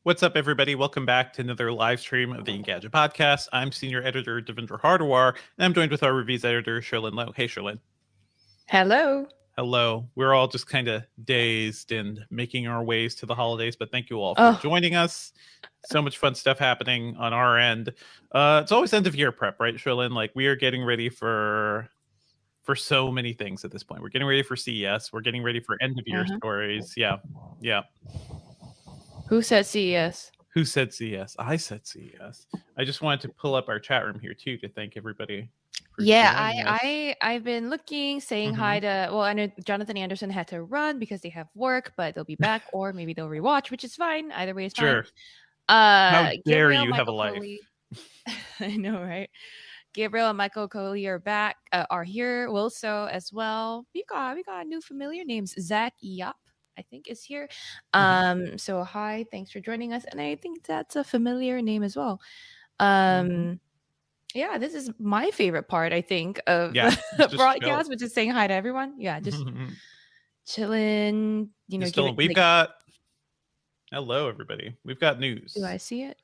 What's up, everybody? Welcome back to another live stream of the Engadget Podcast. I'm Senior Editor Devendra Hardawar, and I'm joined with our Reviews Editor, Sherlyn Lowe. Hey, Sherlyn. Hello. Hello. We're all just kind of dazed and making our ways to the holidays, but thank you all for joining us. So much fun stuff happening on our end. It's always end of year prep, right, Sherlyn? Like, we are getting ready for so many things at this point. We're getting ready for CES. We're getting ready for end of year stories. Yeah. Who said CES? Who said CES? I said CES. I just wanted to pull up our chat room here too to thank everybody. I've been looking, saying hi to. Well, I know Jonathan Anderson had to run because they have work, but they'll be back, or maybe they'll rewatch, which is fine. Either way is fine. How dare Gabriel, you have a Michael life? Coley. I know, right? Gabriel and Michael Coley are back. Are here. Wilso as well. We got new familiar names. Zach Yap, I think, is here. So hi, thanks for joining us. And I think that's a familiar name as well. Yeah, this is my favorite part, I think, of the broadcast, which is saying hi to everyone. Yeah, just chilling. You know, we've got hello, everybody. We've got news. Do I see it?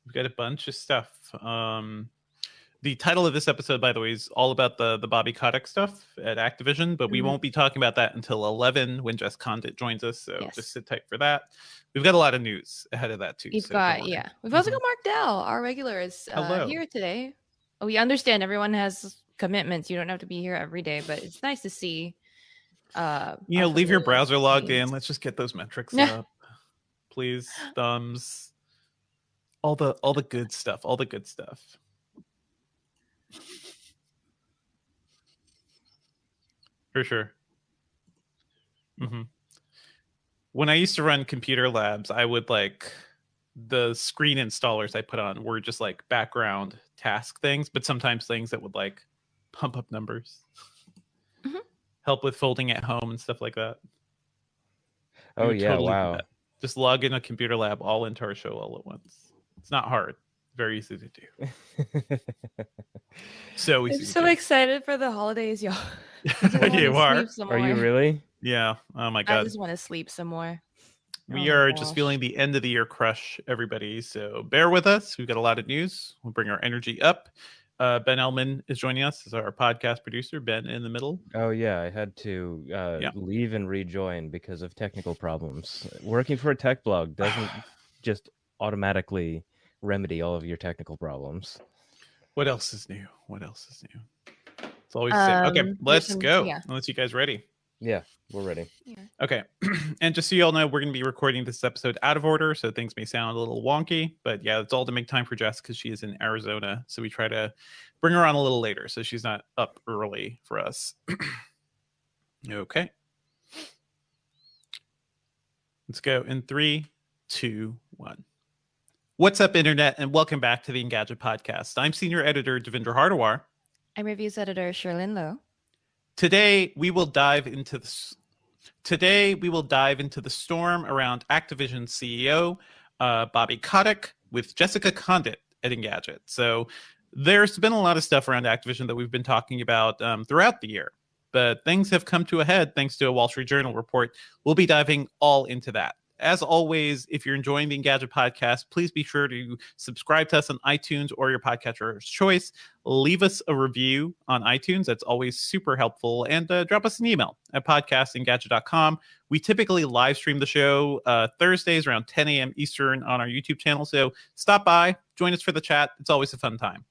We've got a bunch of stuff. The title of this episode, by the way, is all about the Bobby Kotick stuff at Activision, but we won't be talking about that until 11 when Jess Condit joins us. So just sit tight for that. We've got a lot of news ahead of that too. We've also got Mark Dell, our regular, is here today. We understand everyone has commitments. You don't have to be here every day, but it's nice to see. Leave your browser logged in. Let's just get those metrics up, please. Thumbs, all the good stuff. All the good stuff. For sure. When I used to run computer labs, I would the screen installers I put on were just like background task things, but sometimes things that would like pump up numbers, help with folding at home and stuff like that. Oh yeah, totally wow. Just log in a computer lab all into our show all at once. It's not hard. Very easy to do. So easy. I'm so excited for the holidays, y'all. You are? Are you really? Yeah. Oh my God. I just want to sleep some more. We are just feeling the end of the year crush, everybody. So bear with us. We've got a lot of news. We'll bring our energy up. Ben Ellman is joining us as our podcast producer. Ben in the middle. Oh yeah, I had to leave and rejoin because of technical problems. Working for a tech blog doesn't just automatically remedy all of your technical problems. What else is new? It's always the same. Okay, let's go. Unless you guys ready. Yeah, we're ready. Yeah. Okay. And just so you all know, we're going to be recording this episode out of order, so things may sound a little wonky, but yeah, it's all to make time for Jess because she is in Arizona. So we try to bring her on a little later so she's not up early for us. Okay. Let's go in 3, 2, 1. What's up, Internet, and welcome back to the Engadget Podcast. I'm Senior Editor Devendra Hardawar. I'm Reviews Editor Sherlyn Lowe. Today we will dive into the storm around Activision CEO Bobby Kotick with Jessica Condit at Engadget. So there's been a lot of stuff around Activision that we've been talking about throughout the year, but things have come to a head thanks to a Wall Street Journal report. We'll be diving all into that. As always, if you're enjoying the Engadget Podcast, please be sure to subscribe to us on iTunes or your podcatcher's choice. Leave us a review on iTunes. That's always super helpful. And drop us an email at podcast@engadget.com. We typically live stream the show Thursdays around 10 a.m. Eastern on our YouTube channel. So stop by, join us for the chat. It's always a fun time.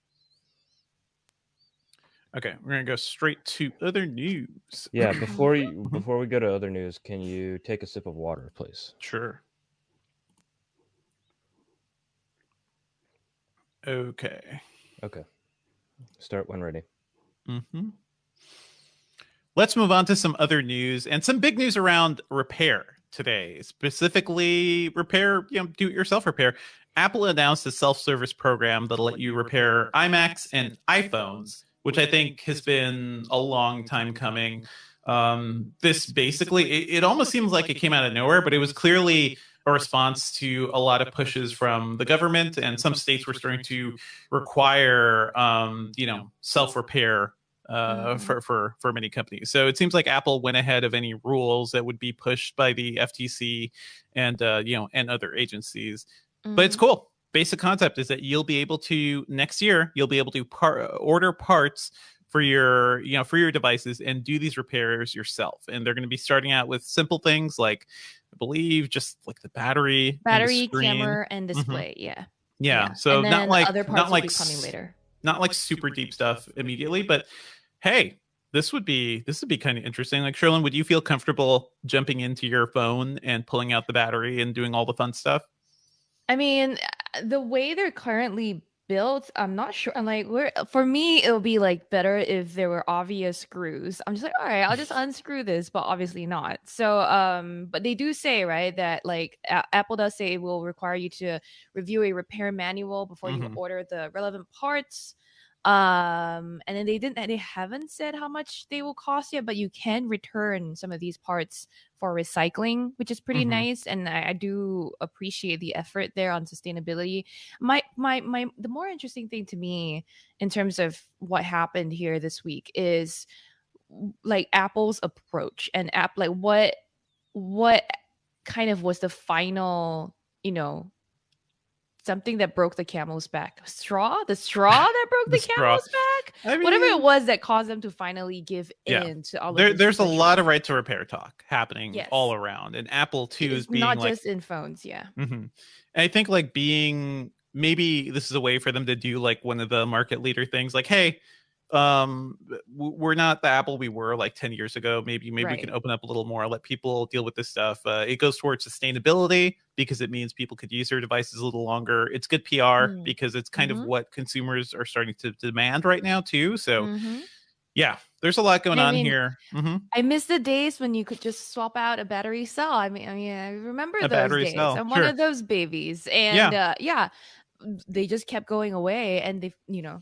Okay, we're going to go straight to other news. Yeah, before we go to other news, can you take a sip of water, please? Sure. Okay. Start when ready. Let's move on to some other news and some big news around repair today. Specifically, repair, do-it-yourself repair. Apple announced a self-service program that'll let you repair iMacs and iPhones, which I think has been a long time coming. This basically, it almost seems like it came out of nowhere, but it was clearly a response to a lot of pushes from the government, and some states were starting to require, self-repair for many companies. So it seems like Apple went ahead of any rules that would be pushed by the FTC and and other agencies. But it's cool. Basic concept is that you'll be able to next year order parts for your devices and do these repairs yourself. And they're going to be starting out with simple things like, I believe, just like the battery, camera, and display. Yeah. So not like other parts will be coming later. Not like super deep stuff immediately, but hey, this would be kind of interesting. Like, Sherlyn, would you feel comfortable jumping into your phone and pulling out the battery and doing all the fun stuff? I mean, the way they're currently built, I'm not sure. I'm like, for me, it'll be like better if there were obvious screws. I'm just like, all right, I'll just unscrew this, but obviously not. So, but they do say, right, that like Apple does say it will require you to review a repair manual before you order the relevant parts. And then they haven't said how much they will cost yet, but you can return some of these parts for recycling, which is pretty nice. And I do appreciate the effort there on sustainability. The more interesting thing to me in terms of what happened here this week is like Apple's approach and like what kind of was the final, something that broke the camel's back. The straw that broke the camel's back. I mean, whatever it was that caused them to finally give in to all of this. There's a lot of right to repair talk happening all around, and Apple too is being not like, just in phones. And I think like maybe this is a way for them to do like one of the market leader things, like, hey, we're not the Apple we were like 10 years ago. Maybe we can open up a little more, let people deal with this stuff. It goes towards sustainability because it means people could use their devices a little longer. It's good PR because it's kind of what consumers are starting to demand right now too. So yeah, there's a lot going on here. I miss the days when you could just swap out a battery cell. I mean, I remember those days. I'm one of those babies, and they just kept going away, and they, you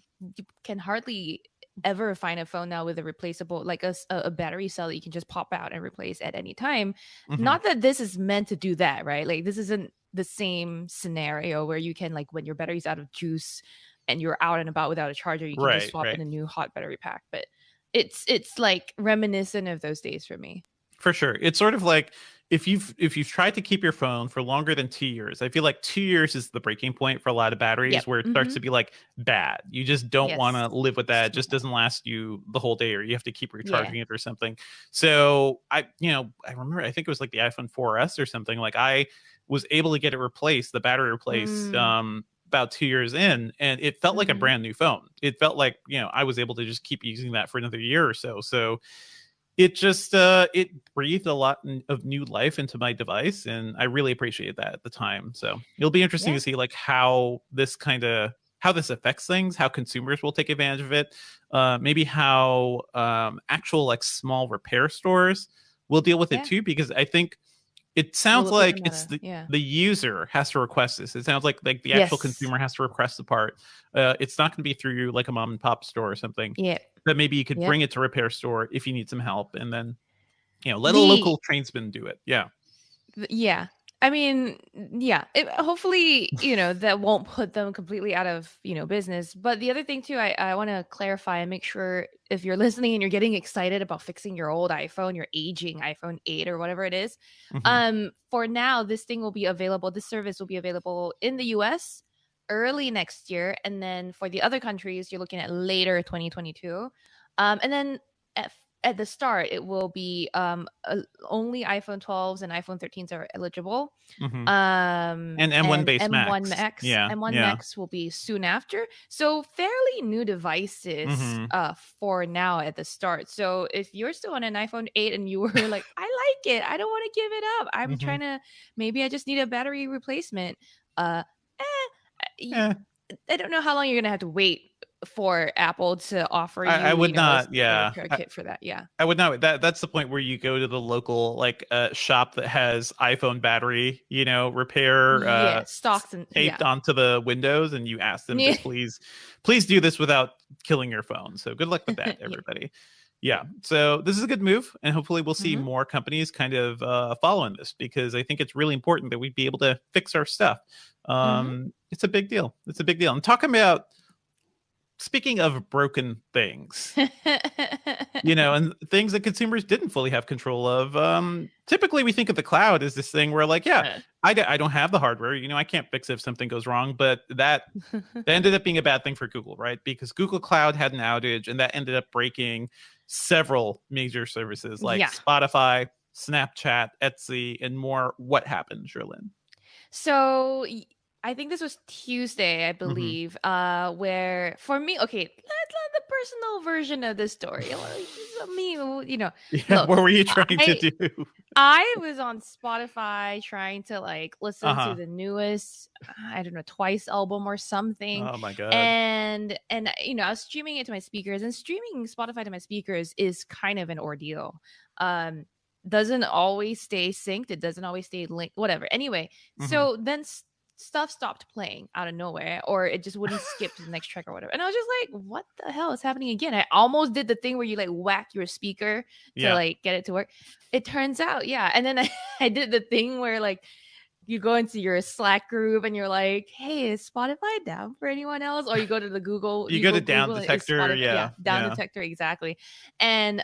can hardly ever find a phone now with a replaceable, like a battery cell that you can just pop out and replace at any time. Not that this is meant to do that, right? Like, this isn't the same scenario where you can, like, when your battery's out of juice and you're out and about without a charger, you can just swap in a new hot battery pack. But it's like reminiscent of those days for me. For sure. It's sort of like if you've tried to keep your phone for longer than 2 years, I feel like 2 years is the breaking point for a lot of batteries where it starts to be like bad. You just don't want to live with that. It just doesn't last you the whole day, or you have to keep recharging it or something. So I remember, I think it was like the iPhone 4S or something. Like, I was able to get it replaced, the battery replaced, about 2 years in, and it felt like a brand new phone. It felt like, I was able to just keep using that for another year or so. So it just it breathed a lot of new life into my device, and I really appreciated that at the time. So it'll be interesting to see like how this affects things, how consumers will take advantage of it, maybe how actual like small repair stores will deal with it too, because I think it sounds like it's the user has to request this. It sounds like the actual consumer has to request the part. It's not going to be through like a mom and pop store or something. But maybe you could bring it to a repair store if you need some help, and then let a local tradesman do it. I mean, hopefully, that won't put them completely out of, business. But the other thing too, I want to clarify and make sure, if you're listening and you're getting excited about fixing your old iPhone, your aging iPhone 8 or whatever it is, for now, this service will be available in the US early next year. And then for the other countries, you're looking at later 2022. And then at the start, it will be only iPhone 12s and iPhone 13s are eligible. And M1 base Max. M1 Max. M1 Max will be soon after. So fairly new devices for now at the start. So if you're still on an iPhone 8 and you were like, I like it, I don't want to give it up, I'm trying to, maybe I just need a battery replacement. I don't know how long you're gonna have to wait for Apple to offer you. I would not. A kit for that. I would not. That's the point where you go to the local like shop that has iPhone battery, repair stocks and taped onto the windows, and you ask them to please do this without killing your phone. So good luck with that, everybody. So this is a good move, and hopefully we'll see more companies kind of following this, because I think it's really important that we be able to fix our stuff. It's a big deal. I'm talking about speaking of broken things, and things that consumers didn't fully have control of, typically we think of the cloud as this thing where like, I don't have the hardware, I can't fix it if something goes wrong, but that ended up being a bad thing for Google, right? Because Google Cloud had an outage and that ended up breaking several major services like Spotify, Snapchat, Etsy, and more. What happened, Sherlyn? So I think this was Tuesday, I believe, where for me, okay, let's let the personal version of the story. Me, look, what were you trying to do? I was on Spotify trying to like listen to the newest, I don't know, Twice album or something. Oh my God. And I was streaming it to my speakers, and streaming Spotify to my speakers is kind of an ordeal. Doesn't always stay synced. It doesn't always stay linked, whatever. Anyway, so then stuff stopped playing out of nowhere, or it just wouldn't skip to the next track or whatever. And I was just like, what the hell is happening again? I almost did the thing where you like whack your speaker to like get it to work. It turns out, and then I did the thing where like you go into your Slack group and you're like, hey, is Spotify down for anyone else? Or you go to the Google. You go to down detector. Down detector. Exactly. And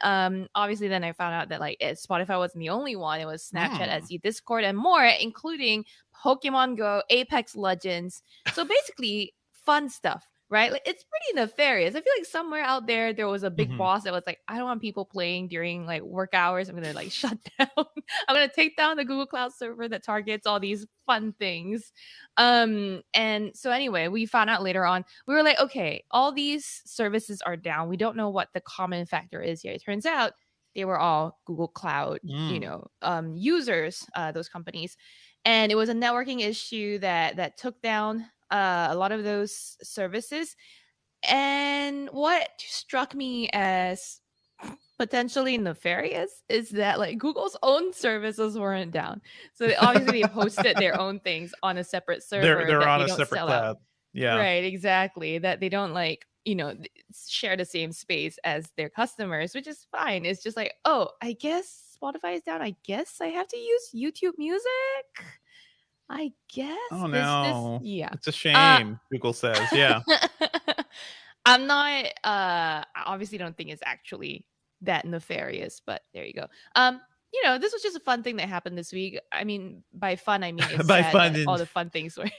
obviously then I found out that like Spotify wasn't the only one. It was Snapchat, Etsy, Discord, and more, including Pokemon Go, Apex Legends. So basically fun stuff. Right? Like, it's pretty nefarious. I feel like somewhere out there was a big boss that was like, I don't want people playing during like work hours. I'm gonna like shut down. I'm gonna take down the Google Cloud server that targets all these fun things. And so anyway, we found out later on. We were like, okay, all these services are down. We don't know what the common factor is here. It turns out they were all Google Cloud, users, those companies, and it was a networking issue that took down a lot of those services. And what struck me as potentially nefarious is that like Google's own services weren't down. So obviously they hosted their own things on a separate server. They're on a separate cloud. Yeah. Right, exactly. That they don't like, share the same space as their customers, which is fine. It's just like, oh, I guess Spotify is down. I guess I have to use YouTube Music. I guess. Oh no. Yeah. It's a shame, Google says. Yeah. I'm not I obviously don't think it's actually that nefarious, but there you go. This was just a fun thing that happened this week. I mean, by fun, I mean it's by fun, all the fun things were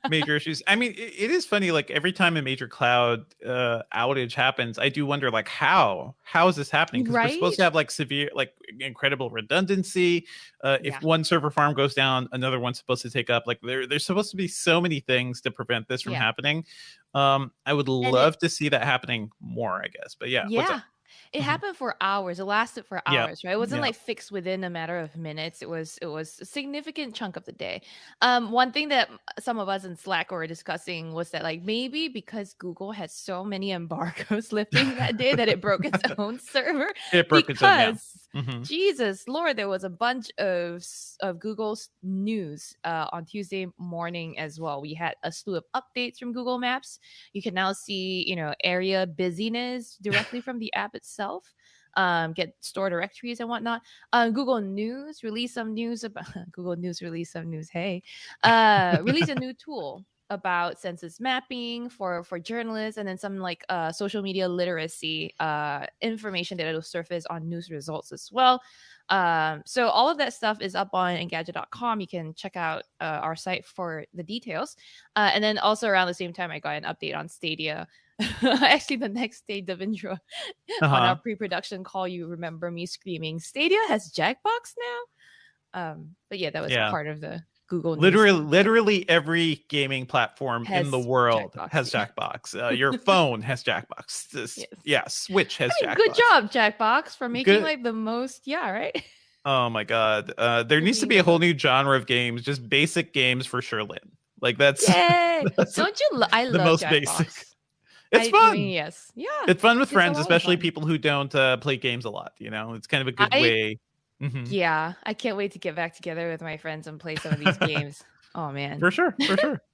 major issues. I mean, it is funny. Like every time a major cloud outage happens, I do wonder, like, how is this happening? Because we're supposed to have like severe, like incredible redundancy. If one server farm goes down, another one's supposed to take up. Like there's supposed to be so many things to prevent this from happening. I would love to see that happening more, I guess. But what's up? It happened for hours. It lasted for hours, right? It wasn't like fixed within a matter of minutes. It was a significant chunk of the day. One thing that some of us in Slack were discussing was that like maybe because Google had so many embargoes lifting that day that it broke its own server. It broke its own. Jesus Lord, there was a bunch of Google's news on Tuesday morning as well. We had a slew of updates from Google Maps. You can now see, area busyness directly from the app itself. Get store directories and whatnot. Google News released some news about released a new tool about census mapping for journalists, and then some like social media literacy information that will surface on news results as well. So all of that stuff is up on Engadget.com. You can check out our site for the details. And then also around the same time, I got an update on Stadia. Actually, the next day, Devindra, on our pre-production call, you remember me screaming, "Stadia has Jackbox now!" But yeah, that was part of the Google News. Literally every gaming platform in the world has Jackbox. Your phone has Jackbox. Switch has Jackbox. Good job, Jackbox, for making like the most. Yeah, right. Oh my God, there needs to be a whole new genre of games, just basic games for Sherlyn. Like that's. Don't you? I love the most Jackbox. Basic. It's fun. Yes. Yeah. It's fun with friends, especially people who don't play games a lot. It's kind of a good way. Yeah. I can't wait to get back together with my friends and play some of these games. Oh, man. For sure.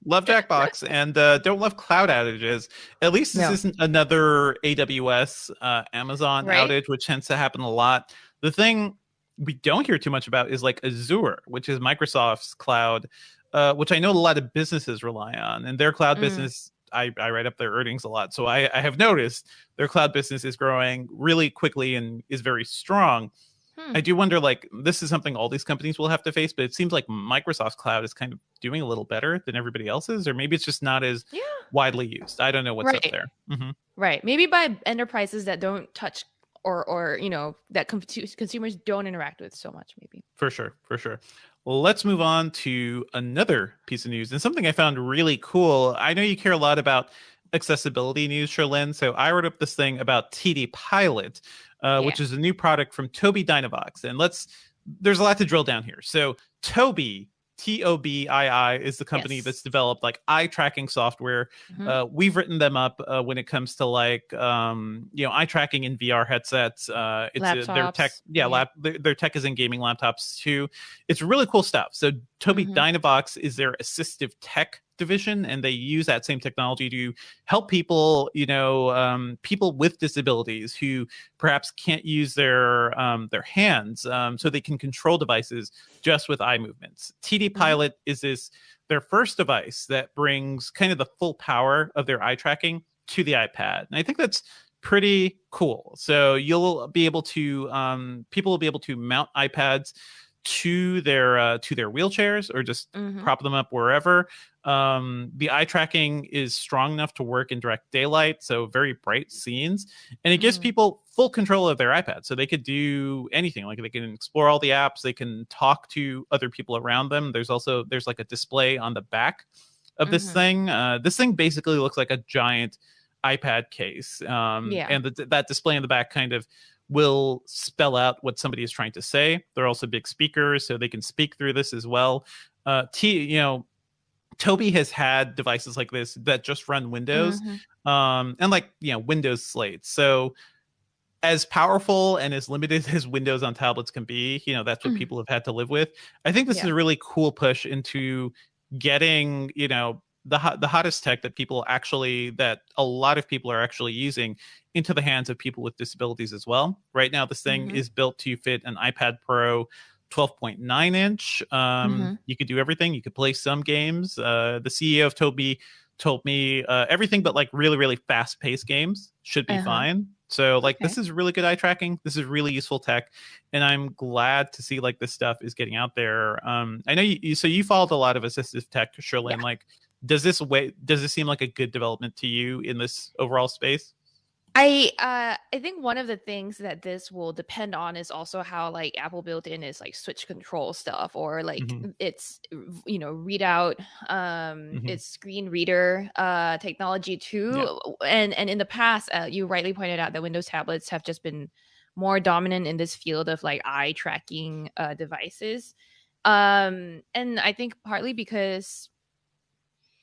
Love Jackbox and don't love cloud outages. At least this isn't another AWS, Amazon outage, which tends to happen a lot. The thing we don't hear too much about is like Azure, which is Microsoft's cloud, which I know a lot of businesses rely on. And their cloud business I write up their earnings a lot. So I have noticed their cloud business is growing really quickly and is very strong. I do wonder, like, this is something all these companies will have to face, but it seems like Microsoft's cloud is kind of doing a little better than everybody else's, or maybe it's just not as widely used. I don't know what's up there. Right. Maybe by enterprises that don't touch or that consumers don't interact with so much, maybe. For sure. Well, let's move on to another piece of news and something I found really cool. I know you care a lot about accessibility news, Sherlyn, so I wrote up this thing about TD Pilot, which is a new product from Tobii Dynavox. And there's a lot to drill down here. So Tobii, Tobii is the company that's developed like eye tracking software. We've written them up when it comes to like eye tracking in VR headsets. It's their tech, their tech is in gaming laptops too. It's really cool stuff. So Tobii Dynavox is their assistive tech division, and they use that same technology to help people, people with disabilities who perhaps can't use their hands, so they can control devices just with eye movements. TD Pilot is their first device that brings kind of the full power of their eye tracking to the iPad, and I think that's pretty cool. So you'll be able to people will be able to mount iPads to their wheelchairs or just prop them up wherever. The eye tracking is strong enough to work in direct daylight, so very bright scenes, and it gives people full control of their iPad, so they could do anything. Like they can explore all the apps, they can talk to other people around them. There's like a display on the back of this thing. This thing basically looks like a giant iPad case, and that display in the back kind of will spell out what somebody is trying to say. They're also big speakers, so they can speak through this as well. Tobii has had devices like this that just run Windows, and Windows slates. So as powerful and as limited as Windows on tablets can be, that's what people have had to live with. I think this is a really cool push into getting, the hottest tech that a lot of people are actually using into the hands of people with disabilities as well. Right now, this thing is built to fit an iPad Pro 12.9 inch. You could do everything. You could play some games. The CEO of Tobii told me everything but like really, really fast-paced games should be fine. So this is really good eye tracking. This is really useful tech, and I'm glad to see like this stuff is getting out there. I know you followed a lot of assistive tech, Sherlyn. Like, does this seem like a good development to you in this overall space? I think one of the things that this will depend on is also how like Apple built in is like switch control stuff, or like its readout, its screen reader technology too. And in the past, you rightly pointed out that Windows tablets have just been more dominant in this field of like eye tracking devices, and I think partly because,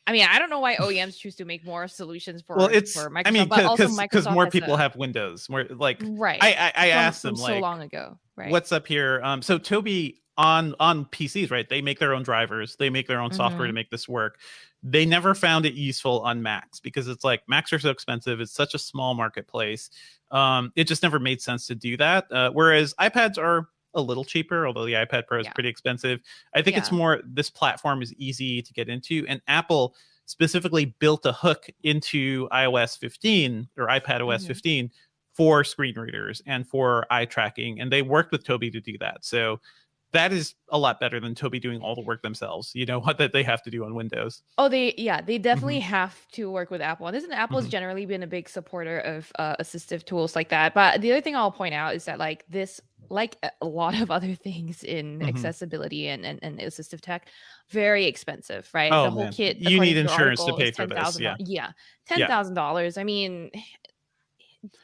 I don't know why OEMs choose to make more solutions for Microsoft, but also Microsoft because more people have Windows. More like I asked them so long ago, right? What's up here? So Tobii on PCs, right? They make their own drivers, they make their own software to make this work. They never found it useful on Macs because it's like Macs are so expensive. It's such a small marketplace. It just never made sense to do that. Whereas iPads are a little cheaper, although the iPad Pro is pretty expensive. I think it's more, this platform is easy to get into, and Apple specifically built a hook into iOS 15 or iPad OS 15 for screen readers and for eye tracking, and they worked with Tobii to do that. So that is a lot better than Tobii doing all the work themselves, what that they have to do on Windows. Oh, they definitely have to work with Apple. And Apple has generally been a big supporter of assistive tools like that. But the other thing I'll point out is that like this, like a lot of other things in accessibility and assistive tech, very expensive, right? The whole kit. You need insurance to pay for this. $10,000. I mean,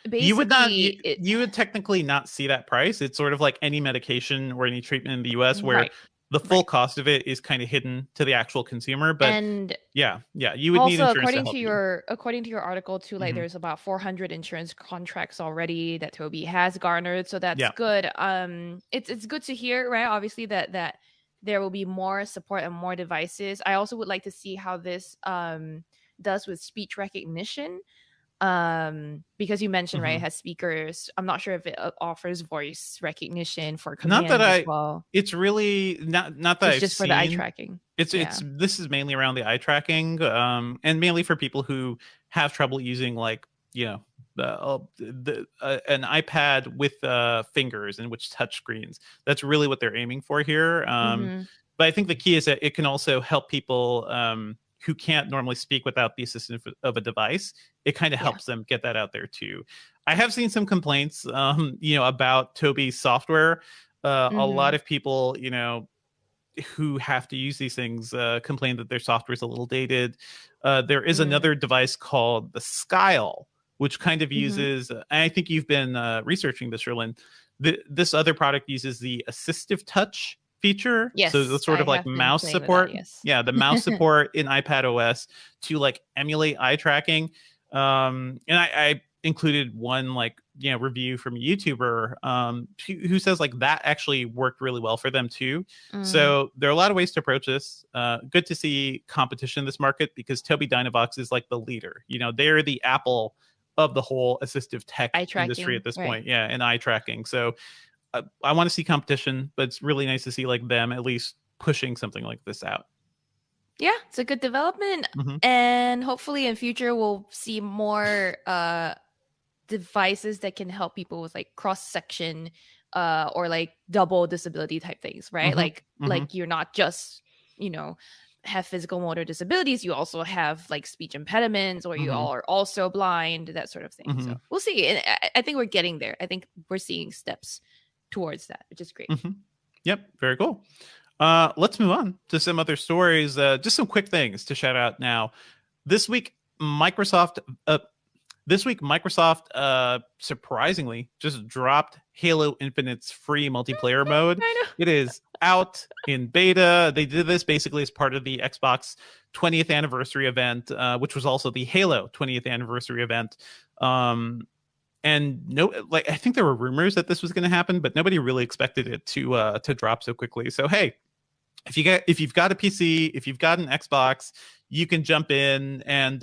basically, you would technically not see that price. It's sort of like any medication or any treatment in the US where the full cost of it is kind of hidden to the actual consumer. But you would need insurance. According to your article too, like there's about 400 insurance contracts already that Tobii has garnered, so that's good. It's good to hear, right? Obviously that there will be more support and more devices. I also would like to see how this does with speech recognition. Because you mentioned right, it has speakers. I'm not sure if it offers voice recognition for command as well. It's really not that it's just for the eye tracking. This is mainly around the eye tracking, and mainly for people who have trouble using like an iPad with fingers and which touch screens. That's really what they're aiming for here. But I think the key is that it can also help people who can't normally speak without the assistance of a device. It kind of helps them get that out there too. I have seen some complaints, about Toby's software. A lot of people, who have to use these things complain that their software is a little dated. There is another device called the Skyle, which kind of uses, I think you've been researching this, Sherlyn. This other product uses the assistive touch feature. Yes, so it's sort of like mouse support. Yeah, the mouse support in iPad OS to like emulate eye tracking. And I included one review from a YouTuber who says like that actually worked really well for them too. So there are a lot of ways to approach this. Good to see competition in this market because Tobii Dynavox is like the leader. They're the Apple of the whole assistive tech industry at this point. Yeah, and eye tracking. So I want to see competition, but it's really nice to see like them at least pushing something like this out. Yeah, it's a good development, and hopefully in future we'll see more devices that can help people with like cross section or like double disability type things, right? Like you're not just have physical motor disabilities, you also have like speech impediments, or you all are also blind, that sort of thing. So we'll see, and I think we're getting there. I think we're seeing steps towards that, which is great. Yep, very cool. Let's move on to some other stories. Just some quick things to shout out now. This week, Microsoft surprisingly just dropped Halo Infinite's free multiplayer mode. It is out in beta. They did this basically as part of the Xbox 20th anniversary event, which was also the Halo 20th anniversary event. And I think there were rumors that this was going to happen, but nobody really expected it to drop so quickly. So hey, if you've got a PC, if you've got an Xbox, you can jump in and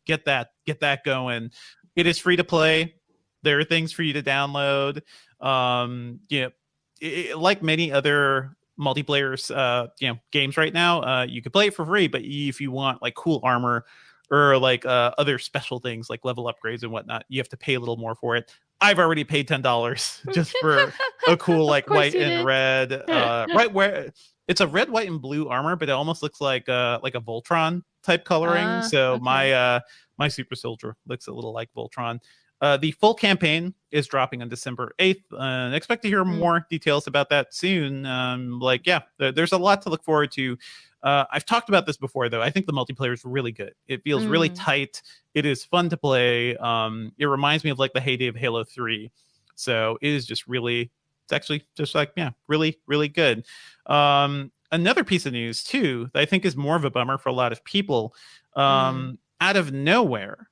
get that going. It is free to play. There are things for you to download. Like many other multiplayer games right now, you can play it for free, but if you want like cool armor or like other special things like level upgrades and whatnot, you have to pay a little more for it. I've already paid $10 just for a cool like white and red, right where it's a red, white, and blue armor, but it almost looks like a Voltron type coloring. So my super soldier looks a little like Voltron. The full campaign is dropping on December 8th. And expect to hear more details about that soon. There's a lot to look forward to. I've talked about this before, though. I think the multiplayer is really good. It feels really tight. It is fun to play. It reminds me of like the heyday of Halo 3. So it is just really, it's actually just like, really, really good. Another piece of news, too, that I think is more of a bummer for a lot of people. Out of nowhere,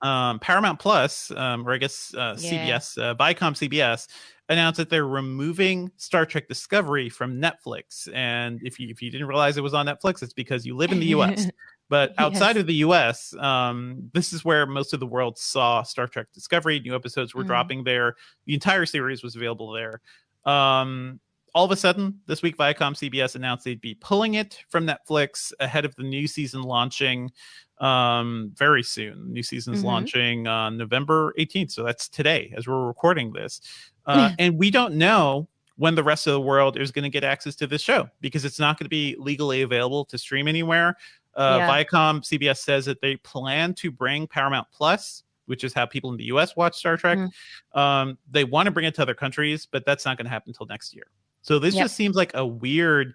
Paramount Plus, or I guess CBS, Viacom CBS, announced that they're removing Star Trek Discovery from Netflix. And if you didn't realize it was on Netflix, it's because you live in the US. But outside of the US, this is where most of the world saw Star Trek Discovery. New episodes were dropping there. The entire series was available there. All of a sudden, this week, Viacom CBS announced they'd be pulling it from Netflix ahead of the new season launching very soon. New season's launching on November 18th. So that's today as we're recording this. And we don't know when the rest of the world is going to get access to this show because it's not going to be legally available to stream anywhere. Viacom CBS says that they plan to bring Paramount Plus, which is how people in the US watch Star Trek. They want to bring it to other countries, but that's not going to happen until next year. So this just seems like a weird,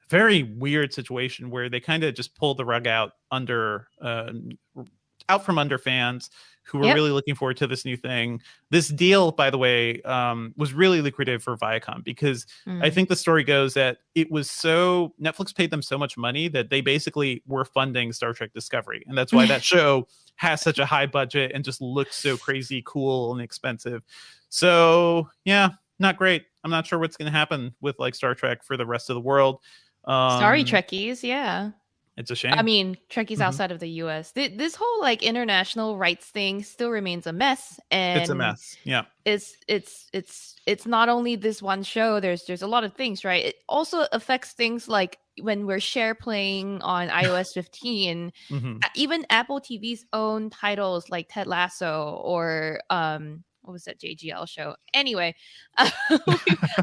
very weird situation where they kind of just pulled the rug out from under fans who were really looking forward to this new thing. This deal, by the way, was really lucrative for Viacom because I think the story goes that Netflix paid them so much money that they basically were funding Star Trek Discovery. And that's why that show has such a high budget and just looks so crazy cool and expensive. So yeah, not great. I'm not sure what's going to happen with like Star Trek for the rest of the world. Sorry, Trekkies. Yeah. It's a shame. I mean, Trekkies outside of the US. This whole like international rights thing still remains a mess, and it's a mess. Yeah, it's not only this one show. There's a lot of things, right? It also affects things like when we're share playing on iOS 15, even Apple TV's own titles like Ted Lasso or what was that JGL show? Anyway, I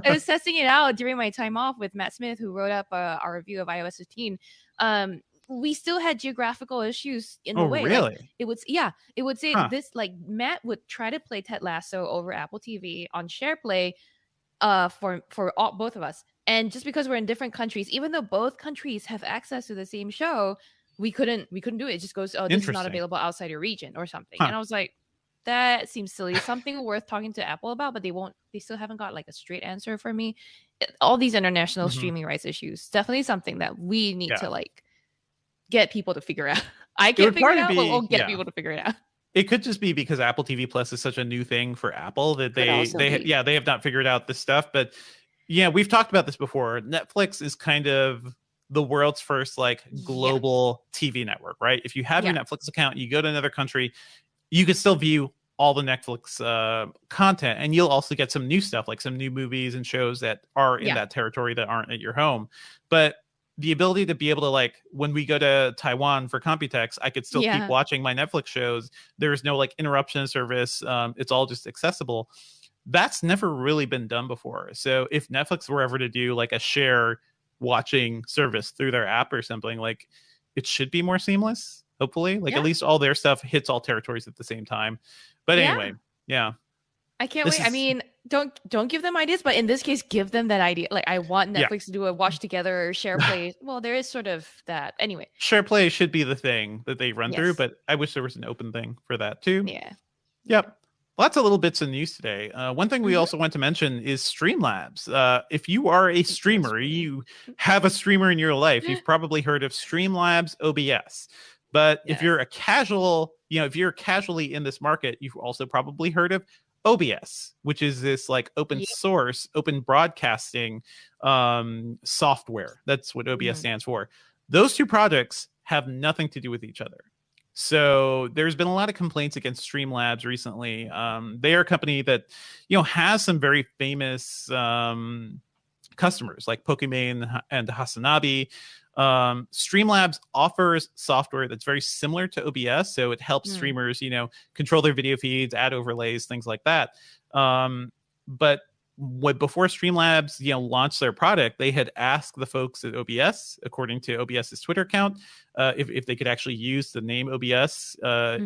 was testing it out during my time off with Matt Smith, who wrote up our review of iOS 15. We still had geographical issues in the way. Really? Like, it would say this, like Matt would try to play Ted Lasso over Apple TV on SharePlay for both of us. And just because we're in different countries, even though both countries have access to the same show, we couldn't do it. It just goes, oh, this is not available outside your region or something. And I was like, that seems silly. Something worth talking to Apple about, but they still haven't got like a straight answer for me. All these international streaming rights issues, definitely something that we need to like get people to figure out. I can't figure it out, but we'll get people to figure it out. It could just be because Apple TV Plus is such a new thing for Apple that they have not figured out this stuff. But yeah, we've talked about this before. Netflix is kind of the world's first like global TV network, right? If you have your Netflix account, you go to another country, you can still view all the Netflix content, and you'll also get some new stuff, like some new movies and shows that are in that territory that aren't at your home. But the ability to be able to, like, when we go to Taiwan for Computex, I could still keep watching my Netflix shows. There's no like interruption service. It's all just accessible. That's never really been done before. So if Netflix were ever to do like a share watching service through their app or something, like, it should be more seamless, hopefully. Like at least all their stuff hits all territories at the same time. But anyway, I can't wait. I mean, don't give them ideas, but in this case, give them that idea. Like, I want Netflix to do a watch together or share play. Well, there is sort of that. Anyway, share play should be the thing that they run through, but I wish there was an open thing for that too. Yeah. Yep. Lots of little bits of news today. One thing we also want to mention is Streamlabs. If you are a streamer, you have a streamer in your life, you've probably heard of Streamlabs OBS. But if you're a casual, if you're casually in this market, you've also probably heard of OBS, which is this like open source, open broadcasting software. That's what OBS stands for. Those two projects have nothing to do with each other. So there's been a lot of complaints against Streamlabs recently. They are a company that, has some very famous customers like Pokimane and Hasanabe. Streamlabs offers software that's very similar to OBS, so it helps streamers, control their video feeds, add overlays, things like that. But before Streamlabs, launched their product, they had asked the folks at OBS, according to OBS's Twitter account, if they could actually use the name OBS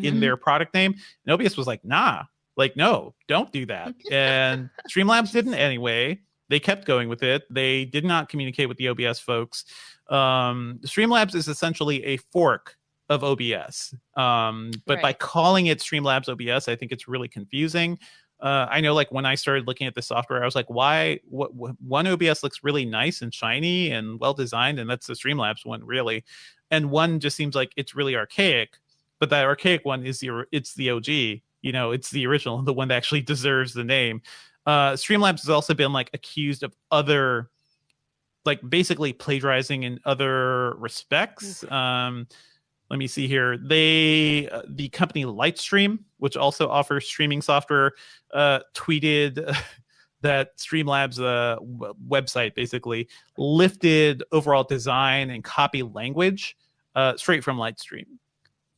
in their product name. And OBS was like, nah, like, no, don't do that. And Streamlabs didn't anyway. They kept going with it. They did not communicate with the OBS folks. Streamlabs is essentially a fork of OBS. But by calling it Streamlabs OBS, I think it's really confusing. I know, like, when I started looking at the software, I was like, why? One OBS looks really nice and shiny and well designed, and that's the Streamlabs one, really. And one just seems like it's really archaic. But that archaic one is it's the OG. It's the original, the one that actually deserves the name. Streamlabs has also been like accused of other, like, basically plagiarizing in other respects. Let me see here. The company Lightstream, which also offers streaming software, tweeted that Streamlabs website basically lifted overall design and copy language straight from Lightstream.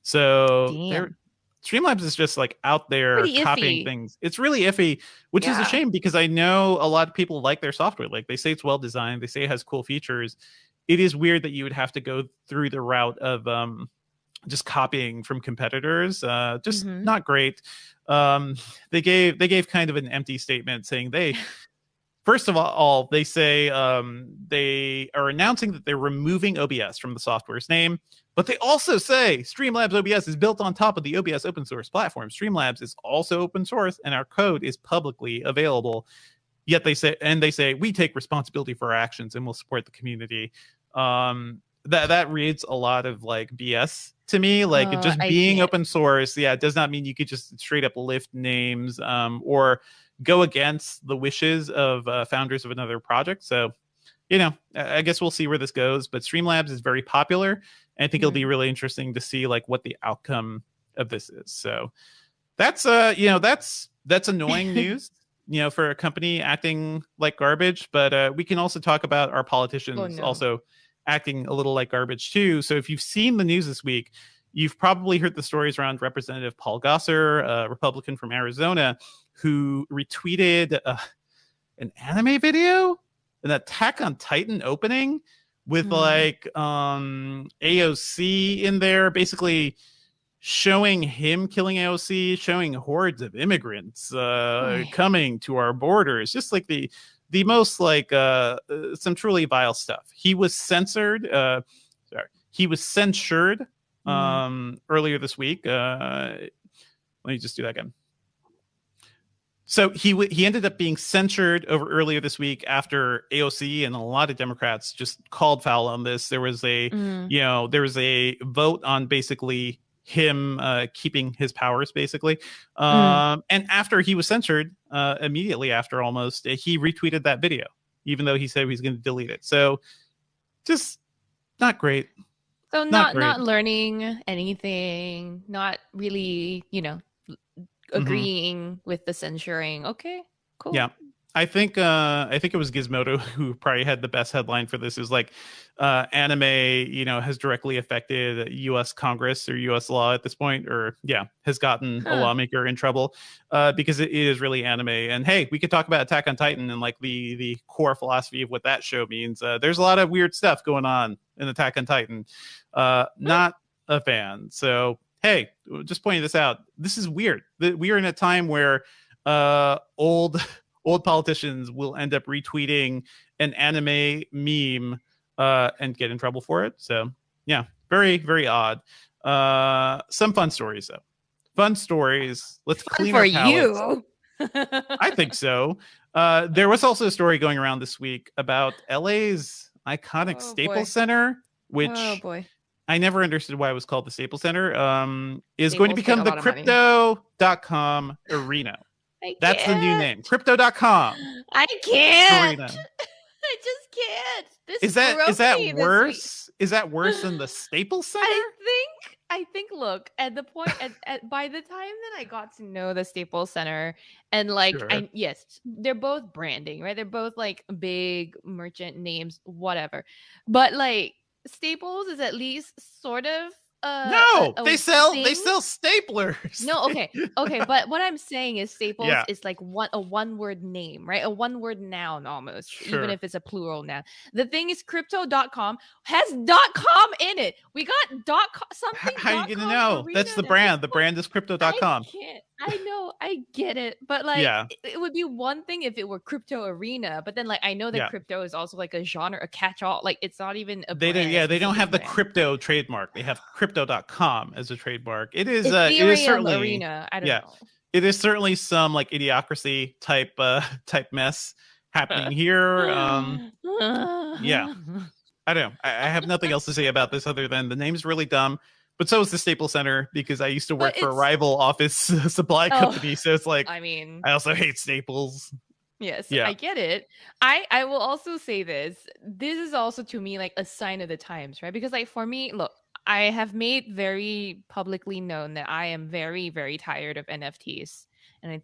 So Streamlabs is just like out there copying things. It's really iffy, which is a shame, because I know a lot of people like their software. Like, they say it's well designed. They say it has cool features. It is weird that you would have to go through the route of just copying from competitors. Just not great. They gave kind of an empty statement saying first of all, they say they are announcing that they're removing OBS from the software's name, but they also say Streamlabs OBS is built on top of the OBS open source platform. Streamlabs is also open source, and our code is publicly available. Yet they say we take responsibility for our actions and will support the community. That reads a lot of like BS to me. Like, just being open source, it does not mean you could just straight up lift names or go against the wishes of founders of another project. So, I guess we'll see where this goes. But Streamlabs is very popular, And I think it'll be really interesting to see like what the outcome of this is. So that's that's annoying news, for a company acting like garbage. But we can also talk about our politicians also acting a little like garbage too. So if you've seen the news this week, you've probably heard the stories around Representative Paul Gosar, a Republican from Arizona, who retweeted an anime video, an Attack on Titan opening with like AOC in there, basically showing him killing AOC, showing hordes of immigrants coming to our borders, just like the most like some truly vile stuff. He was censored. He was censured earlier this week. Let me just do that again. So he ended up being censured earlier this week after AOC and a lot of Democrats just called foul on this. There was a there was a vote on basically him keeping his powers basically. And after he was censored, immediately after almost, he retweeted that video, even though he said he was going to delete it. So just not great. So not learning anything, not really, agreeing with the censoring. Okay, cool. Yeah. I think it was Gizmodo who probably had the best headline for this. Is like anime, has directly affected U.S. Congress or U.S. law at this point, or has gotten a lawmaker in trouble because it is really anime. And hey, we could talk about Attack on Titan and like the core philosophy of what that show means. There's a lot of weird stuff going on in Attack on Titan. Not a fan. So hey, just pointing this out. This is weird. We are in a time where old politicians will end up retweeting an anime meme and get in trouble for it. So yeah, very, very odd. Some fun stories though. Fun stories. Let's clean our palates. I think so. There was also a story going around this week about LA's iconic Staples Center, which I never understood why it was called the Staples Center, is going to become the Crypto.com Arena. That's the new name. Crypto.com. I can't. Arena. I just can't. Is that worse? Is that worse than the Staples Center? I think look, at the point by the time that I got to know the Staples Center and like yes, they're both branding, right? They're both like big merchant names, whatever. But like Staples is at least sort of they sell staplers. No, okay, but what I'm saying is Staples is like a one word name, right? A one word noun almost, even if it's a plural noun. The thing is, Crypto.com has .com in it. We got .com something. How are you gonna know? That's the brand. The brand is Crypto.com. I know, I get it, but like, it would be one thing if it were Crypto Arena, but then like I know that crypto is also like a genre, a catch-all. Like it's not even a brand. They don't have the crypto trademark. They have Crypto.com as a trademark. It is certainly Arena. I don't know. It is certainly some like idiocracy type mess happening here. I don't know. I have nothing else to say about this other than the name's really dumb. But so is the Staples Center because I used to work for a rival office supply company. So it's like, I also hate Staples. Yes, I get it. I will also say this. This is also to me like a sign of the times, right? Because like for me, look, I have made very publicly known that I am very, very tired of NFTs. And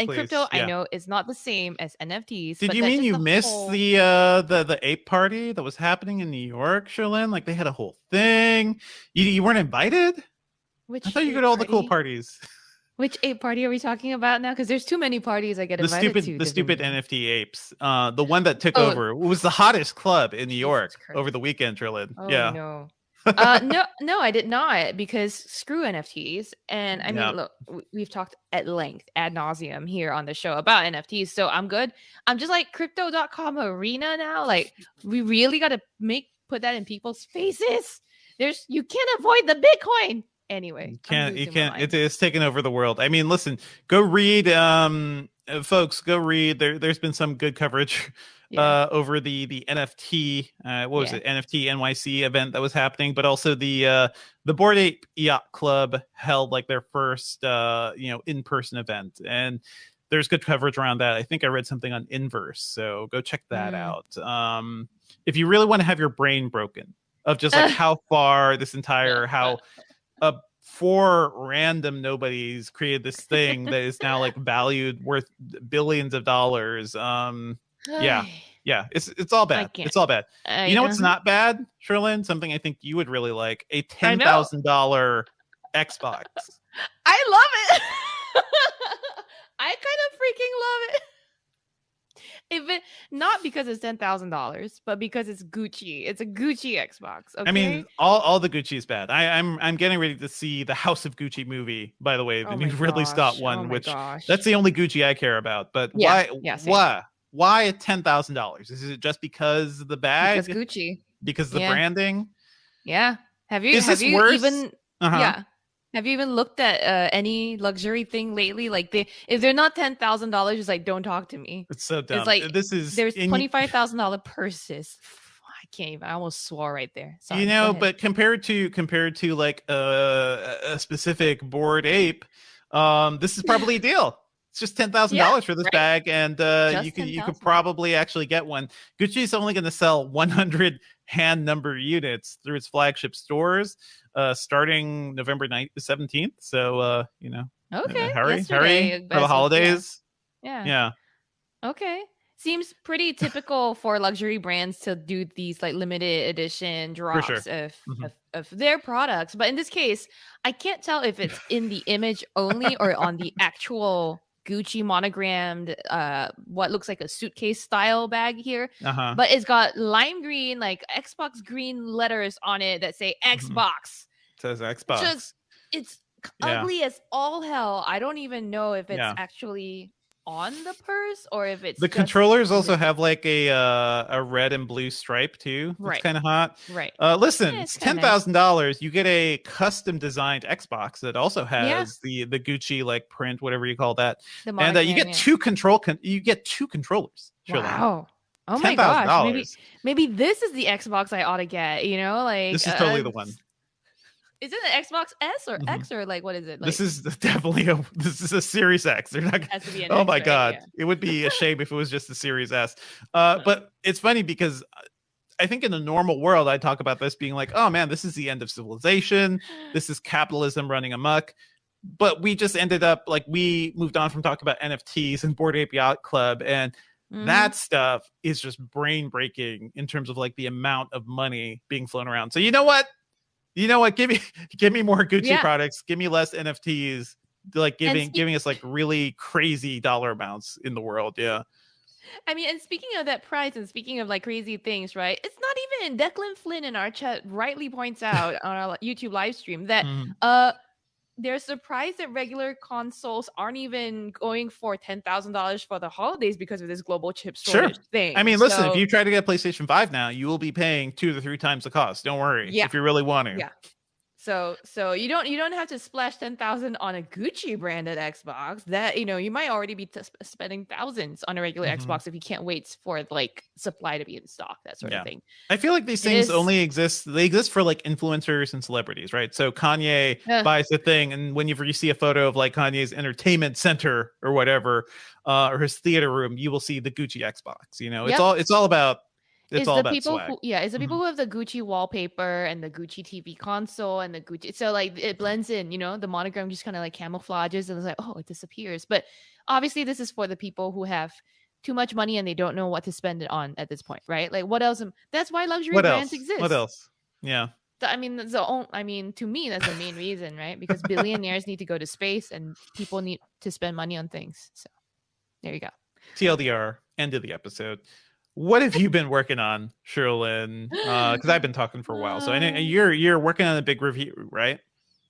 crypto, I know, is not the same as NFTs. Did you mean you missed the ape party that was happening in New York, Sherlyn? Like they had a whole thing. You weren't invited? I thought you go to all the cool parties. Which ape party are we talking about now? Because there's too many parties I get invited to. The stupid NFT apes. The one that took over. It was the hottest club in New York over the weekend, Sherlyn. No. No, I did not, because screw NFTs. And I mean, look, we've talked at length, ad nauseum here on the show about NFTs. So I'm good. I'm just like Crypto.com Arena now. Like we really got to put that in people's faces. You can't avoid the Bitcoin. Anyway, you can't. It's taken over the world. I mean, listen, go read, folks. Go read. There's been some good coverage over the NFT. What was it? NFT NYC event that was happening, but also the Bored Ape Yacht Club held like their first in-person event, and there's good coverage around that. I think I read something on Inverse, so go check that out. If you really want to have your brain broken of just like how far this entire four random nobodies created this thing that is now like valued worth billions of dollars. Yeah, it's all bad. It's all bad. You know what's not bad, Sherlyn? Something I think you would really like: a $10,000 Xbox. I love it. I kind of freaking love it. If it not because it's $10,000, but because it's Gucci. It's a Gucci Xbox. Okay? I mean, all the Gucci is bad. I'm getting ready to see the House of Gucci movie, by the way, the new Ridley Scott one, which that's the only Gucci I care about. But why a $10,000? Is it just because of the bag? Because Gucci. Because of the branding? Yeah. Have you even Have you even looked at any luxury thing lately? Like if they're not $10,000, just like don't talk to me. It's so dumb. It's like there's $25,000 purses. I can't even. I almost swore right there. Sorry, but compared to like a specific Bored Ape, this is probably a deal. It's just $10,000 for this bag, and you could probably actually get one. Gucci's only going to sell 100 hand number units through its flagship stores, starting November 17th. So hurry for the holidays. Yeah. Okay. Seems pretty typical for luxury brands to do these like limited edition drops of their products. But in this case, I can't tell if it's in the image only or on the actual Gucci monogrammed what looks like a suitcase style bag here. But it's got lime green, like Xbox green letters on it that say Xbox. It says Xbox. It's ugly as all hell. I don't even know if it's actually on the purse or if it's the controllers also have like a red and blue stripe too. It's kind of hot. Right. Listen, it's $10,000. You get a custom designed Xbox that also has the Gucci like print, whatever you call that, and you get two controllers. Wow. Oh my gosh. Maybe this is the Xbox I ought to get. Like this is totally the one. Is it an Xbox S or X or like what is it? Like, this is definitely a Series X. They're not. Has to be an oh X, my right? god, Yeah. It would be a shame if it was just a Series S. But it's funny because I think in the normal world I talk about this being like, oh man, this is the end of civilization. This is capitalism running amok. But we just ended up like we moved on from talking about NFTs and Bored Ape Yacht Club, and that stuff is just brain breaking in terms of like the amount of money being flown around. So you know what? Give me more Gucci products. Give me less NFTs. Like giving us like really crazy dollar amounts in the world. Yeah. I mean, and speaking of that price and speaking of like crazy things, right? It's not even Declan Flynn in our chat rightly points out on our YouTube live stream that they're surprised that regular consoles aren't even going for $10,000 for the holidays because of this global chip shortage thing. I mean, listen, if you try to get a PlayStation 5 now, you will be paying 2 to 3 times the cost. Don't worry, if you really want to. Yeah. So you don't have to splash $10,000 on a Gucci branded Xbox. That you might already be spending thousands on a regular Xbox if you can't wait for like supply to be in stock, that sort of thing. I feel like these things only exist. They exist for like influencers and celebrities, right? So Kanye buys the thing, and whenever you see a photo of like Kanye's entertainment center or whatever, or his theater room, you will see the Gucci Xbox. It's all about. It's all about swag. It's the people who have the Gucci wallpaper and the Gucci TV console and the Gucci. So like it blends in, the monogram just kind of like camouflages and it's like, oh, it disappears. But obviously this is for the people who have too much money and they don't know what to spend it on at this point, right? Like what else? That's why luxury brands exist. What else? Yeah. I mean, to me, that's the main reason, right? Because billionaires need to go to space and people need to spend money on things. So there you go. TLDR, end of the episode. What have you been working on, Sherlyn? Because I've been talking for a while, so I know you're working on a big review, right?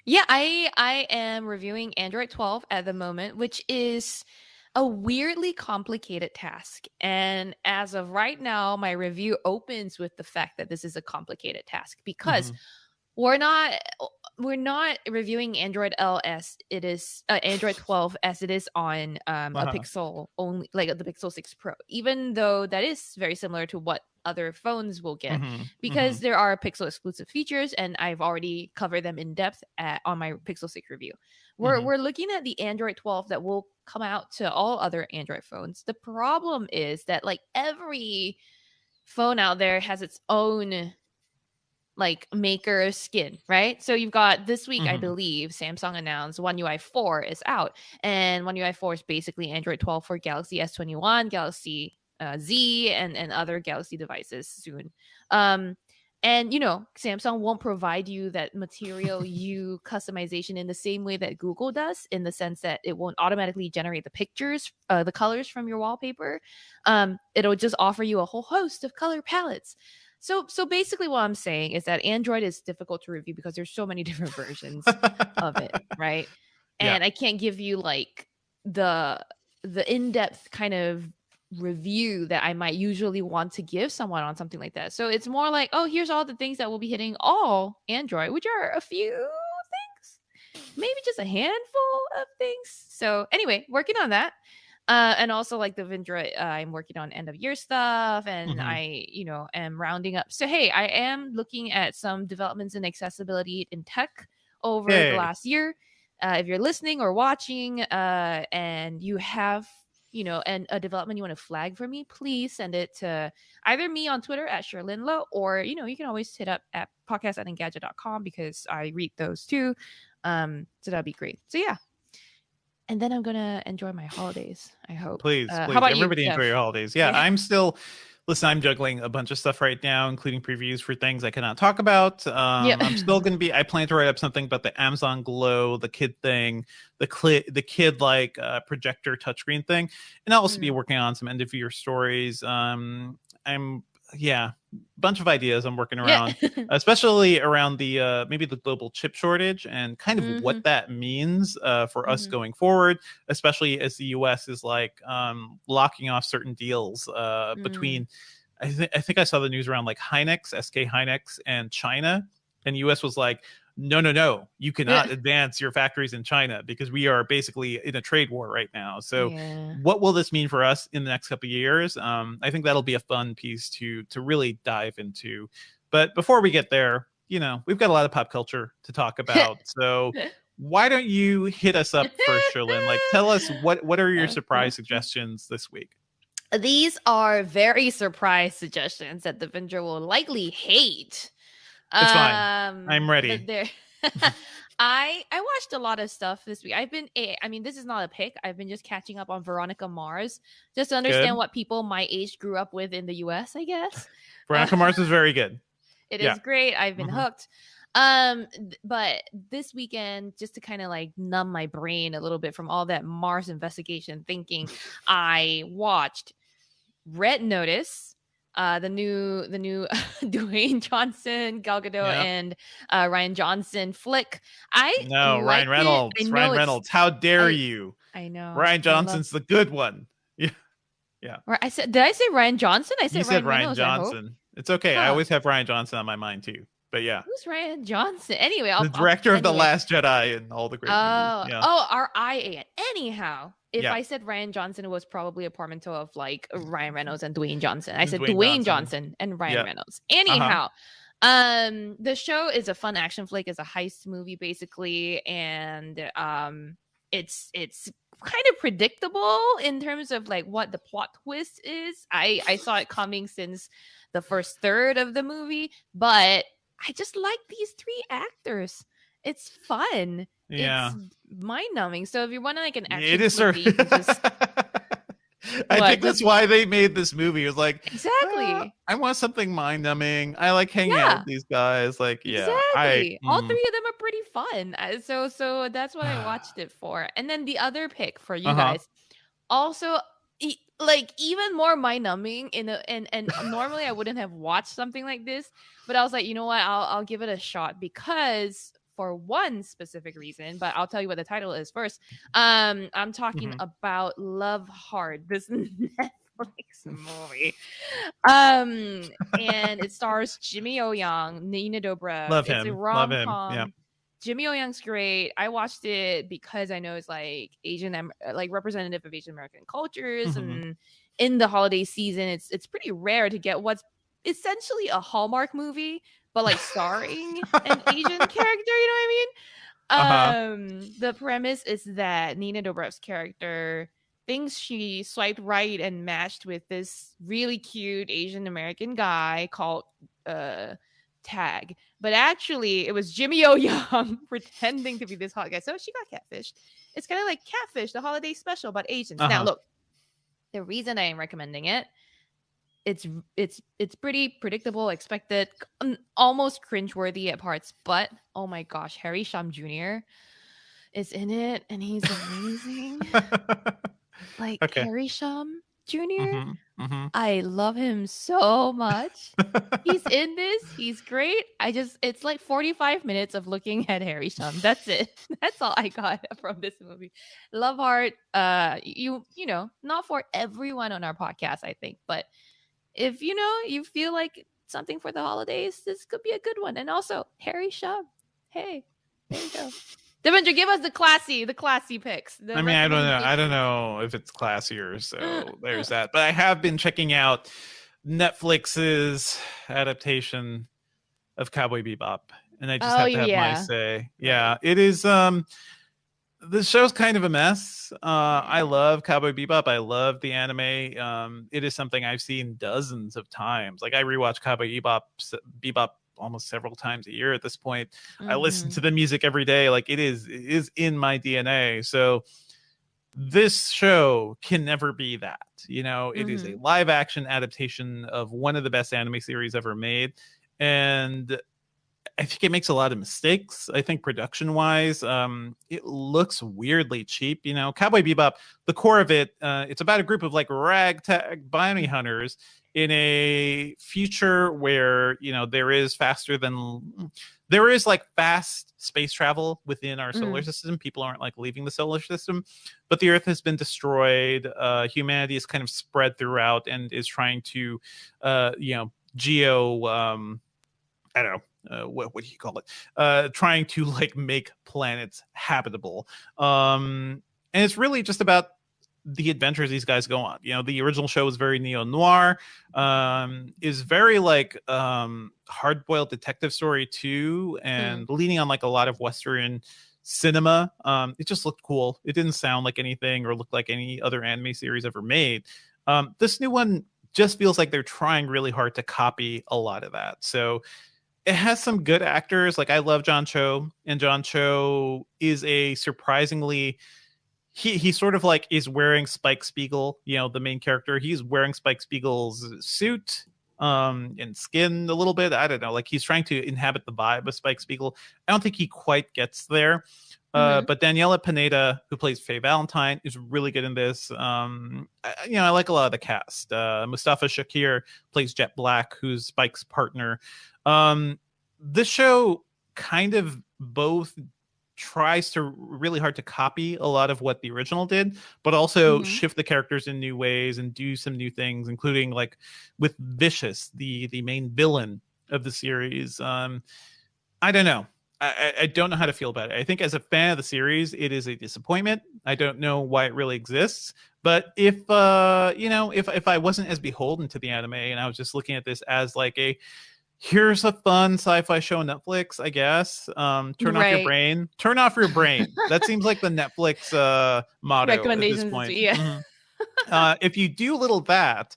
Yeah, I am reviewing Android 12 at the moment, which is a weirdly complicated task. And as of right now, my review opens with the fact that this is a complicated task because we're not reviewing Android L as it is Android 12 as it is on a Pixel only, like the Pixel 6 Pro, even though that is very similar to what other phones will get because there are Pixel exclusive features and I've already covered them in depth on my Pixel 6 review. We're looking at the Android 12 that will come out to all other Android phones. The problem is that like every phone out there has its own like maker skin, right? So you've got this week, I Mhm. believe, Samsung announced One UI 4 is out, and One UI 4 is basically Android 12 for Galaxy S21, Galaxy Z, and other Galaxy devices soon. And you know, Samsung won't provide you that material you customization in the same way that Google does, in the sense that it won't automatically generate the pictures, the colors from your wallpaper. It'll just offer you a whole host of color palettes. So basically what I'm saying is that Android is difficult to review because there's so many different versions of it, right? Yeah. And I can't give you like the in-depth kind of review that I might usually want to give someone on something like that. So it's more like, oh, here's all the things that will be hitting all Android, which are a few things, maybe just a handful of things. So anyway, working on that. And also like the Vindra, I'm working on end of year stuff, and I, you know, am rounding up. So hey, I am looking at some developments in accessibility in tech over the last year. If you're listening or watching, and you have, you know, and a development you want to flag for me, please send it to either me on Twitter at Sherlinlo, or, you know, you can always hit up at podcast@engadget.com because I read those too. So that'd be great. So yeah. And then I'm gonna enjoy my holidays, I hope. Please, how about everybody you, enjoy Jeff? your holidays. Yeah, I'm juggling a bunch of stuff right now, including previews for things I cannot talk about. I'm still going to be, I plan to write up something about the Amazon Glow, the kid thing, the kid like projector touchscreen thing. And I'll also be working on some end of year stories. Bunch of ideas I'm working around, especially around the maybe the global chip shortage and kind of what that means for us going forward, especially as the US is like locking off certain deals between I think I saw the news around like SK Hynix and China, and US was like, no, you cannot advance your factories in China because we are basically in a trade war right now. So what will this mean for us in the next couple of years? I think that'll be a fun piece to really dive into. But before we get there, you know, we've got a lot of pop culture to talk about. So why don't you hit us up first, Sherlyn? Like, tell us what are your surprise suggestions this week? These are very surprise suggestions that the Vindra will likely hate. It's fine. I'm ready. I watched a lot of stuff this week. This is not a pick. I've been just catching up on Veronica Mars just to understand what people my age grew up with in the US, I guess. Veronica Mars is very good. It is great. I've been hooked. But this weekend, just to kind of like numb my brain a little bit from all that Mars investigation thinking, I watched Red Notice. The new Dwayne Johnson, Gal Gadot, and Ryan Johnson flick. Ryan Reynolds. Ryan Reynolds. How dare you? I know. Ryan Johnson's the good one. Yeah. Did I say Ryan Johnson? I said you said Ryan Reynolds, Johnson. It's okay. I always have Ryan Johnson on my mind too. But yeah. Who's Ryan Johnson? Anyway, the director of The Last Jedi and all the great movies. Yeah. RIA. Anyhow, if I said Ryan Johnson, it was probably a portmanteau of like Ryan Reynolds and Dwayne Johnson. I said Dwayne Johnson and Ryan Reynolds. Anyhow, the show is a fun action flick. It's a heist movie basically, and it's kind of predictable in terms of like what the plot twist is. I saw it coming since the first third of the movie, but I just like these three actors. It's fun. Yeah. It's mind-numbing. So if you want like an action it is movie, you can just... I think that's why they made this movie. It was like, exactly. I want something mind-numbing. I like hanging out with these guys. Like, exactly. All three of them are pretty fun. So that's what I watched it for. And then the other pick for you guys, also like even more mind-numbing and normally I wouldn't have watched something like this, but I was like, you know what, I'll give it a shot because for one specific reason, but I'll tell you what the title is first. I'm talking about Love Hard, this Netflix movie. And it stars Jimmy O Yang, Nina Dobrev. Love him. It's a rom-com. Love him. Yeah. Jimmy O Young's great. I watched it because I know it's like like representative of Asian American cultures, and in the holiday season, it's pretty rare to get what's essentially a Hallmark movie, but like starring an Asian character. You know what I mean? The premise is that Nina Dobrev's character thinks she swiped right and matched with this really cute Asian American guy called tag, but actually it was Jimmy O Young pretending to be this hot guy. So she got catfished. It's kind of like Catfish, the holiday special about Asians. Now look, the reason I am recommending it, it's pretty predictable, expected, almost cringeworthy at parts, but oh my gosh, Harry Shum Jr. is in it and he's amazing. Like Harry Shum Jr. I love him so much. He's in this. He's great. It's like 45 minutes of looking at Harry Shum. That's it. That's all I got from this movie. Love Heart. You know, not for everyone on our podcast, I think, but if you feel like something for the holidays, this could be a good one. And also Harry Shum. Hey, there you go. Devendra, give us the classy picks. I mean, I don't know if it's classier, so there's that. But I have been checking out Netflix's adaptation of Cowboy Bebop, and I just have to have my say. Yeah, it is. The show's kind of a mess. I love Cowboy Bebop. I love the anime. It is something I've seen dozens of times. Like I rewatch Cowboy Bebop almost several times a year at this point. I listen to the music every day. Like it is in my DNA. So this show can never be that. It is a live action adaptation of one of the best anime series ever made. And I think it makes a lot of mistakes. I think production wise, it looks weirdly cheap. Cowboy Bebop, the core of it, it's about a group of like ragtag bounty hunters in a future where there is like fast space travel within our solar system. People aren't like leaving the solar system, but the Earth has been destroyed. Humanity is kind of spread throughout and is trying to I don't know, what do you call it, trying to like make planets habitable, and it's really just about the adventures these guys go on. The original show was very neo-noir, is very like hard-boiled detective story too, and leaning on like a lot of Western cinema. It just looked cool. It didn't sound like anything or look like any other anime series ever made. This new one just feels like they're trying really hard to copy a lot of that. So it has some good actors. Like I love John Cho, and John Cho is a surprisingly he sort of like is wearing Spike Spiegel, the main character. He's wearing Spike Spiegel's suit and skin a little bit. I don't know. Like he's trying to inhabit the vibe of Spike Spiegel. I don't think he quite gets there. But Daniela Pineda, who plays Faye Valentine, is really good in this. I like a lot of the cast. Mustafa Shakir plays Jet Black, who's Spike's partner. This show kind of both tries to really hard to copy a lot of what the original did, but also shift the characters in new ways and do some new things, including like with Vicious, the main villain of the series. I don't know. I don't know how to feel about it. I think as a fan of the series, it is a disappointment. I don't know why it really exists. But if I wasn't as beholden to the anime and I was just looking at this as like here's a fun sci-fi show on Netflix, I guess. Turn off your brain. Turn off your brain. That seems like the Netflix motto at this point. Yeah. If you do little that,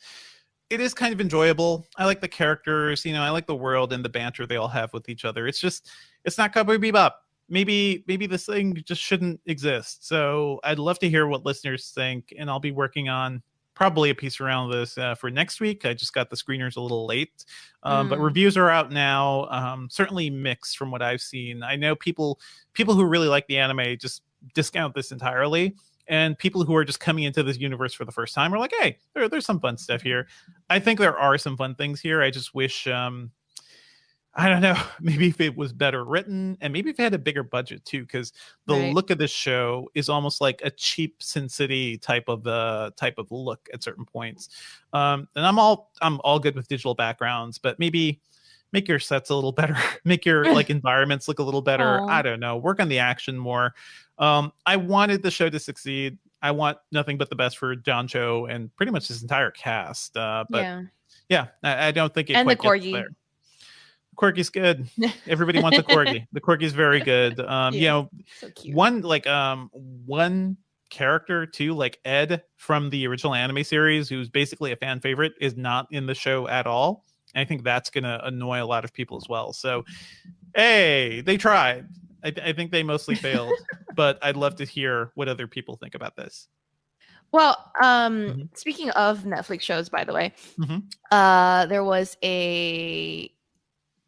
it is kind of enjoyable. I like the characters, I like the world and the banter they all have with each other. It's not Cowboy Bebop. Maybe this thing just shouldn't exist. So I'd love to hear what listeners think, and I'll be working on probably a piece around this for next week. I just got the screeners a little late, but reviews are out now. Certainly mixed from what I've seen. I know people who really like the anime just discount this entirely, and people who are just coming into this universe for the first time are like, hey, there's some fun stuff here. I think there are some fun things here. I just wish I don't know, maybe if it was better written, and maybe if it had a bigger budget too, because the look of this show is almost like a cheap Sin City type of look at certain points. And I'm all good with digital backgrounds, but maybe make your sets a little better, make your like environments look a little better. Aww. I don't know, work on the action more. I wanted the show to succeed. I want nothing but the best for John Cho and pretty much his entire cast. But yeah, I don't think it and quite the gets there. Corgi's good. Everybody wants a Corgi. The Corgi's very good. So cute. One character too, like Ed from the original anime series, who's basically a fan favorite, is not in the show at all. And I think that's going to annoy a lot of people as well. So, hey, they tried. I think they mostly failed, but I'd love to hear what other people think about this. Well, speaking of Netflix shows, by the way, there was a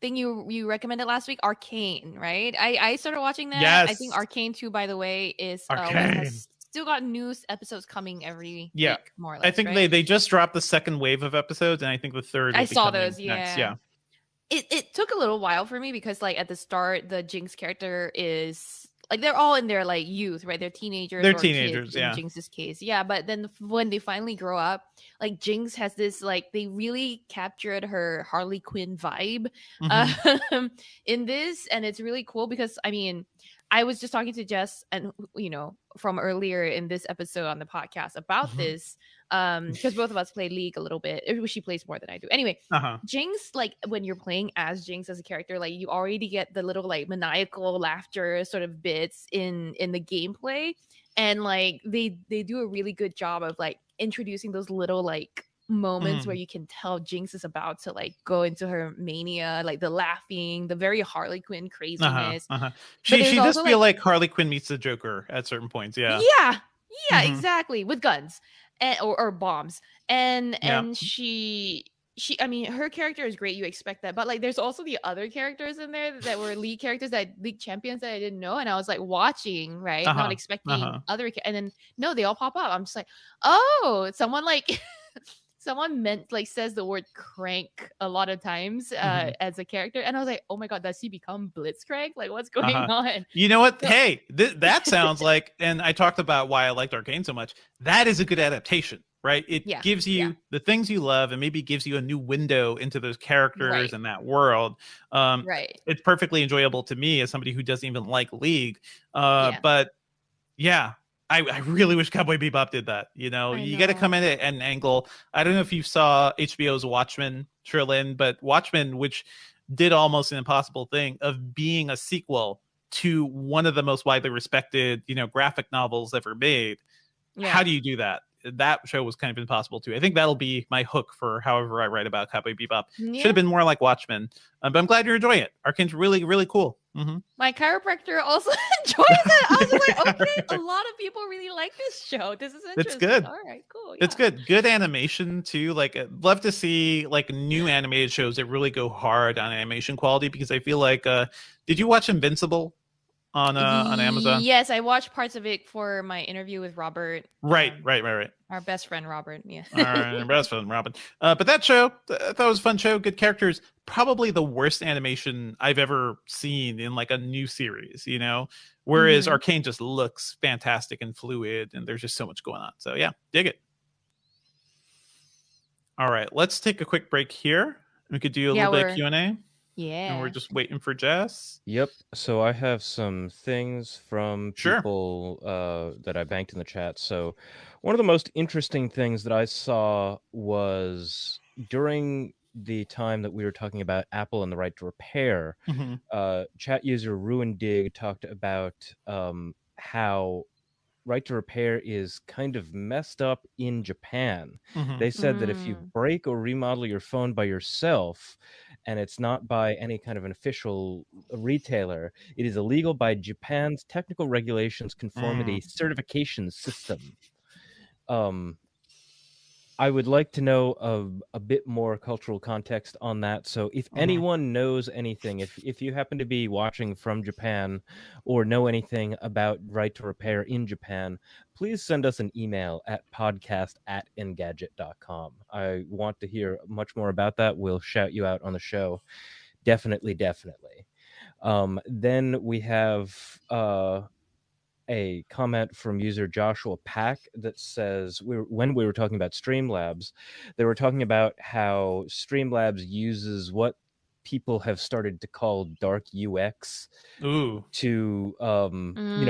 thing you recommended last week, Arcane, right? I started watching that. Yes. I think Arcane 2, by the way, is has still got new episodes coming every week, more or less. I think right? they just dropped the second wave of episodes, and I think the third. I saw those. Next. Yeah. It took a little while for me because like at the start, the Jinx character is like they're all in their like youth, right? They're teenagers. They're teenagers, in Jinx's case, yeah. But then when they finally grow up, like Jinx has this like they really captured her Harley Quinn vibe in this, and it's really cool because I mean, I was just talking to Jess and from earlier in this episode on the podcast about this because both of us play League a little bit. She plays more than I do. Anyway, Jinx, like when you're playing as Jinx as a character, like you already get the little like maniacal laughter sort of bits in the gameplay, and like they do a really good job of like introducing those little like moments where you can tell Jinx is about to like go into her mania, like the laughing, the very Harley Quinn craziness. She does feel like Harley Quinn meets the Joker at certain points. Yeah, exactly, with guns and or bombs, and she I mean her character is great. You expect that, but like there's also the other characters in there that were league characters, that league champions that I didn't know, and I was like watching, right, not expecting other, and then no, they all pop up. I'm just like, oh, someone like. Someone says the word crank a lot of times as a character, and I was like, oh my god, does he become Blitzcrank? Like, what's going on? You know what? Hey, that sounds like, and I talked about why I liked Arcane so much. That is a good adaptation, right? It gives you the things you love, and maybe gives you a new window into those characters and that world. It's perfectly enjoyable to me as somebody who doesn't even like League. But yeah. I really wish Cowboy Bebop did that. You got to come in at an angle. I don't know if you saw HBO's Watchmen, Sherlyn, but Watchmen, which did almost an impossible thing of being a sequel to one of the most widely respected, graphic novels ever made. Yeah. How do you do that? That show was kind of impossible too. I think that'll be my hook for however I write about Cowboy Bebop. Should have been more like Watchmen, but I'm glad you're enjoying it. Arcane's really, really cool. My chiropractor also enjoys it. I was like, okay, a lot of people really like this show. This is interesting. It's good. All right, cool. It's good. Good animation too. Like, I'd love to see like new animated shows that really go hard on animation quality, because I feel like, did you watch Invincible on Amazon? Yes, I watched parts of it for my interview with Robert. Right. Our best friend Robert. Yeah. Our best friend Robert. But that show, I thought it was a fun show. Good characters. Probably the worst animation I've ever seen in like a new series. Whereas Arcane just looks fantastic and fluid, and there's just so much going on. So yeah, dig it. All right, let's take a quick break here. We could do a little bit of Q&A. Yeah. And we're just waiting for Jess. Yep. So I have some things from people that I banked in the chat. So one of the most interesting things that I saw was during the time that we were talking about Apple and the right to repair, chat user RuinDig talked about how right to repair is kind of messed up in Japan. They said that if you break or remodel your phone by yourself, and it's not by any kind of an official retailer, it is illegal by Japan's technical regulations conformity certification system. I would like to know a bit more cultural context on that. So if anyone knows anything, if you happen to be watching from Japan or know anything about right to repair in Japan, please send us an email at podcast@engadget.com. I want to hear much more about that. We'll shout you out on the show. Definitely. Then we have a comment from user Joshua Pack that says, when we were talking about Streamlabs, they were talking about how Streamlabs uses what people have started to call dark UX to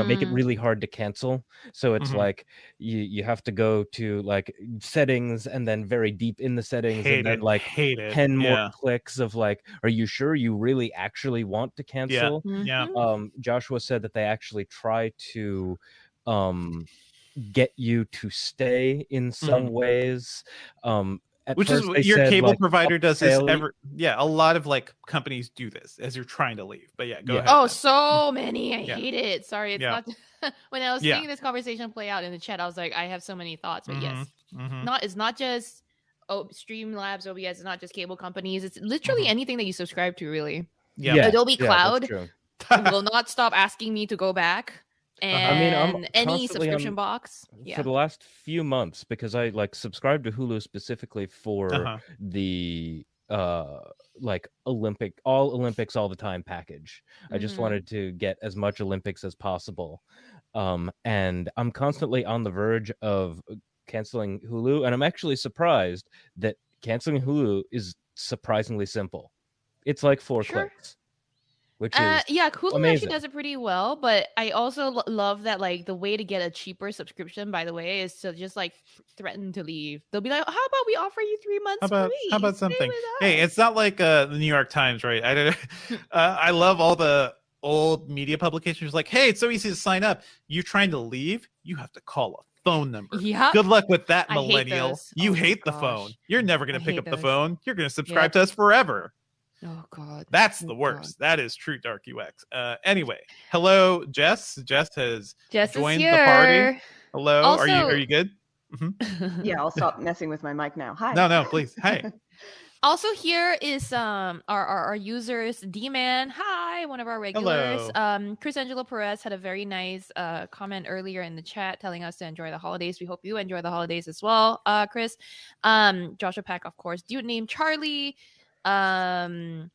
make it really hard to cancel. So it's like you have to go to like settings and then very deep in the settings and then like 10 more clicks of like, are you sure you really actually want to cancel? Joshua said that they actually try to get you to stay in some ways. Which is what your cable provider does this a lot of like companies do this as you're trying to leave. But go ahead. Oh, so many. I hate it. Sorry, it's not when I was seeing this conversation play out in the chat, I was like, I have so many thoughts. But yes, it's not just Streamlabs, OBS, it's not just cable companies. It's literally anything that you subscribe to, really. Adobe Cloud will not stop asking me to go back. And I'm any subscription box for the last few months, because I like subscribe to Hulu specifically for the like all Olympics all the time package. I just wanted to get as much Olympics as possible, and I'm constantly on the verge of canceling Hulu, and I'm actually surprised that canceling Hulu is surprisingly simple. It's like 4 clicks. Which is Hulu amazing. actually does it pretty well, but I also love that like the way to get a cheaper subscription, by the way, is to just like threaten to leave. They'll be like, "How about we offer you 3 months free? How about something? Hey, it's not like the New York Times, right? I love all the old media publications. Like, hey, it's so easy to sign up. You're trying to leave, you have to call a phone number. Yeah. Good luck with that, millennial. You hate the phone. You're never going to pick up the phone. You're going to subscribe to us forever. Oh God, that's the worst. That is true dark UX. Anyway, hello, Jess. Jess has joined the party. Hello, also, are you good? Yeah, I'll stop messing with my mic now. Hi. No, please. Hi. Also here is our users, D-Man. Hi, one of our regulars. Hello. Chris Angelo Perez had a very nice comment earlier in the chat telling us to enjoy the holidays. We hope you enjoy the holidays as well, Chris. Joshua Pack, of course. Dude named Charlie. Declan,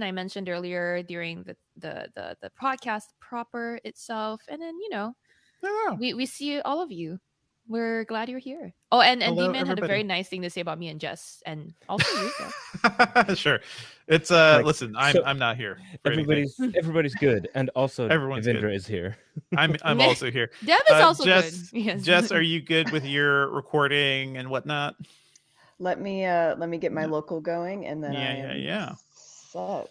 I mentioned earlier during the podcast proper itself, and then we see all of you. We're glad you're here. Oh, and D-Man had a very nice thing to say about me and Jess, and also you. So. Sure, it's listen, I'm not here. Everybody's good, and also Devendra is here. I'm also here. Deb is also good. Yes. Jess, are you good with your recording and whatnot? Let me get my local going, and then I set. Awesome.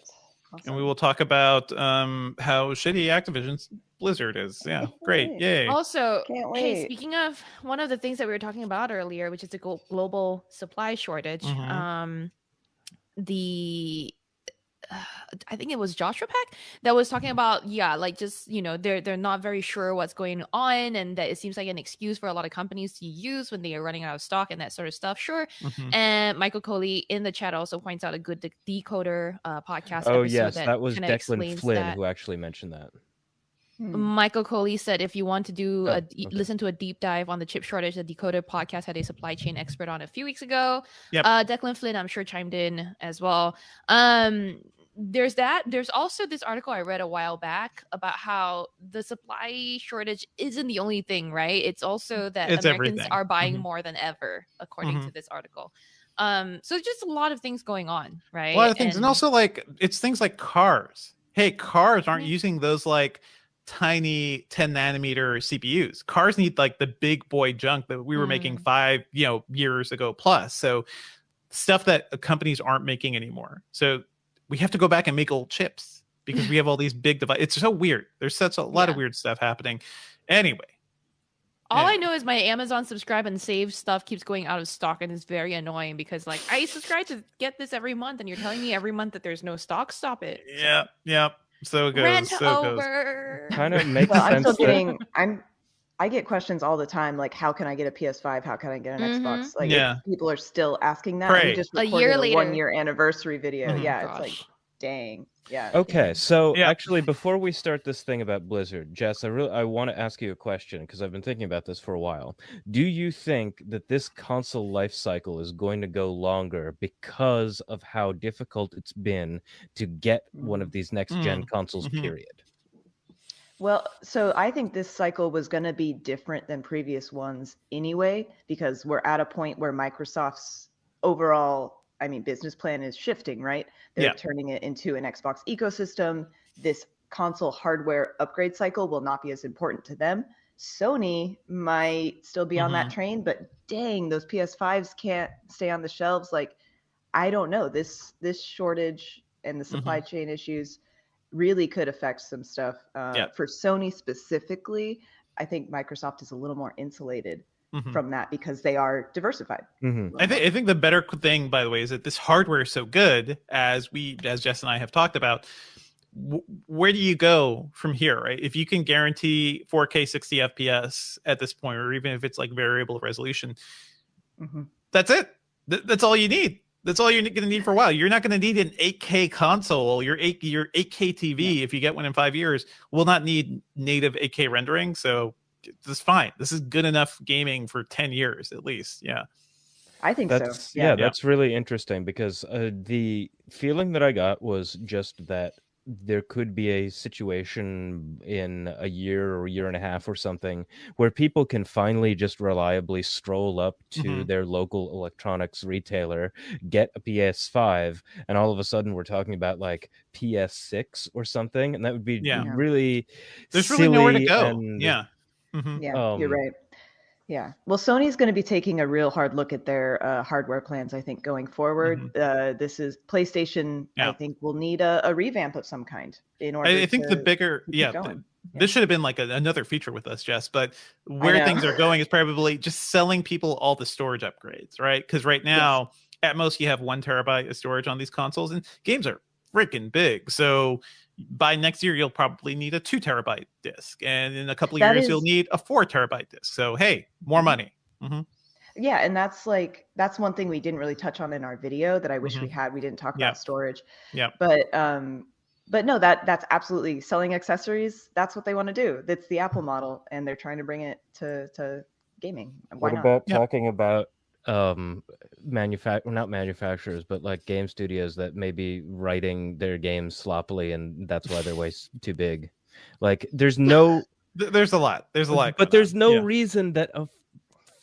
And we will talk about how shitty Activision's Blizzard is. Yeah, great, yay! Also, hey, speaking of one of the things that we were talking about earlier, which is the global supply shortage, I think it was Joshua Pack that was talking about, they're not very sure what's going on, and that it seems like an excuse for a lot of companies to use when they are running out of stock and that sort of stuff. Sure. And Michael Coley in the chat also points out a good Decoder podcast. Oh, yes, that was Declan Flynn who actually mentioned that. Michael Coley said if you want to listen to a deep dive on the chip shortage, the Decoder podcast had a supply chain expert on a few weeks ago. Declan Flynn, I'm sure, chimed in as well. There's that. There's also this article I read a while back about how the supply shortage isn't the only thing, right? It's also that Americans are buying more than ever, according to this article. So just a lot of things going on, right? A lot of things. And also like it's things like cars. Hey, cars aren't using those like tiny 10 nanometer CPUs. Cars need like the big boy junk that we were making 5 years ago plus. So stuff that companies aren't making anymore. So we have to go back and make old chips because we have all these big devices. It's so weird. There's such a lot of weird stuff happening. Anyway. I know is my Amazon subscribe and save stuff keeps going out of stock, and it's very annoying because like I subscribe to get this every month and you're telling me every month that there's no stock. Stop it. Yeah. So it goes. Rant over. Kind of makes sense. I'm still getting I get questions all the time, like how can I get a PS5? How can I get an Xbox? Like people are still asking that. We just recorded a year later. 1 year anniversary video. It's like, dang. Yeah. Okay, so actually, before we start this thing about Blizzard, Jess, I want to ask you a question because I've been thinking about this for a while. Do you think that this console life cycle is going to go longer because of how difficult it's been to get one of these next gen consoles? Period. Well, so I think this cycle was going to be different than previous ones anyway, because we're at a point where Microsoft's overall, business plan is shifting, right? They're turning it into an Xbox ecosystem. This console hardware upgrade cycle will not be as important to them. Sony might still be on that train, but dang, those PS5s can't stay on the shelves. Like, I don't know. This shortage and the supply chain issues really could affect some stuff. For Sony specifically, I think Microsoft is a little more insulated from that because they are diversified. I think the better thing, by the way, is that this hardware is so good, as Jess and I have talked about. Where do you go from here, right? If you can guarantee 4K 60 FPS at this point, or even if it's like variable resolution, that's it. That's all you need. That's all you're going to need for a while. You're not going to need an 8K console. Your 8K TV, if you get one in 5 years, will not need native 8K rendering. So this is fine. This is good enough gaming for 10 years at least. Yeah. I think so. Yeah, that's really interesting, because the feeling that I got was just that there could be a situation in a year or a year and a half or something where people can finally just reliably stroll up to their local electronics retailer, get a PS5, and all of a sudden we're talking about like PS6 or something, and that would be really there's silly. Really nowhere to go. And, yeah, you're right. Yeah. Well, Sony's going to be taking a real hard look at their hardware plans, I think, going forward. This is PlayStation, I think, will need a revamp of some kind in order I think the bigger, this should have been like another feature with us, Jess, but where things are going is probably just selling people all the storage upgrades, right? Because right now, at most, you have 1 terabyte of storage on these consoles, and games are freaking big. So by next year, you'll probably need a 2 terabyte disk, and in a couple of years, you'll need a 4 terabyte disk. So hey, more money. Yeah, and that's one thing we didn't really touch on in our video that I wish we had. We didn't talk about storage. Yeah. But no, that's absolutely selling accessories. That's what they want to do. That's the Apple model, and they're trying to bring it to gaming. Why not? About talking about not manufacturers, but like game studios that may be writing their games sloppily, and that's why they're way too big. Like there's a lot, but there's no reason that a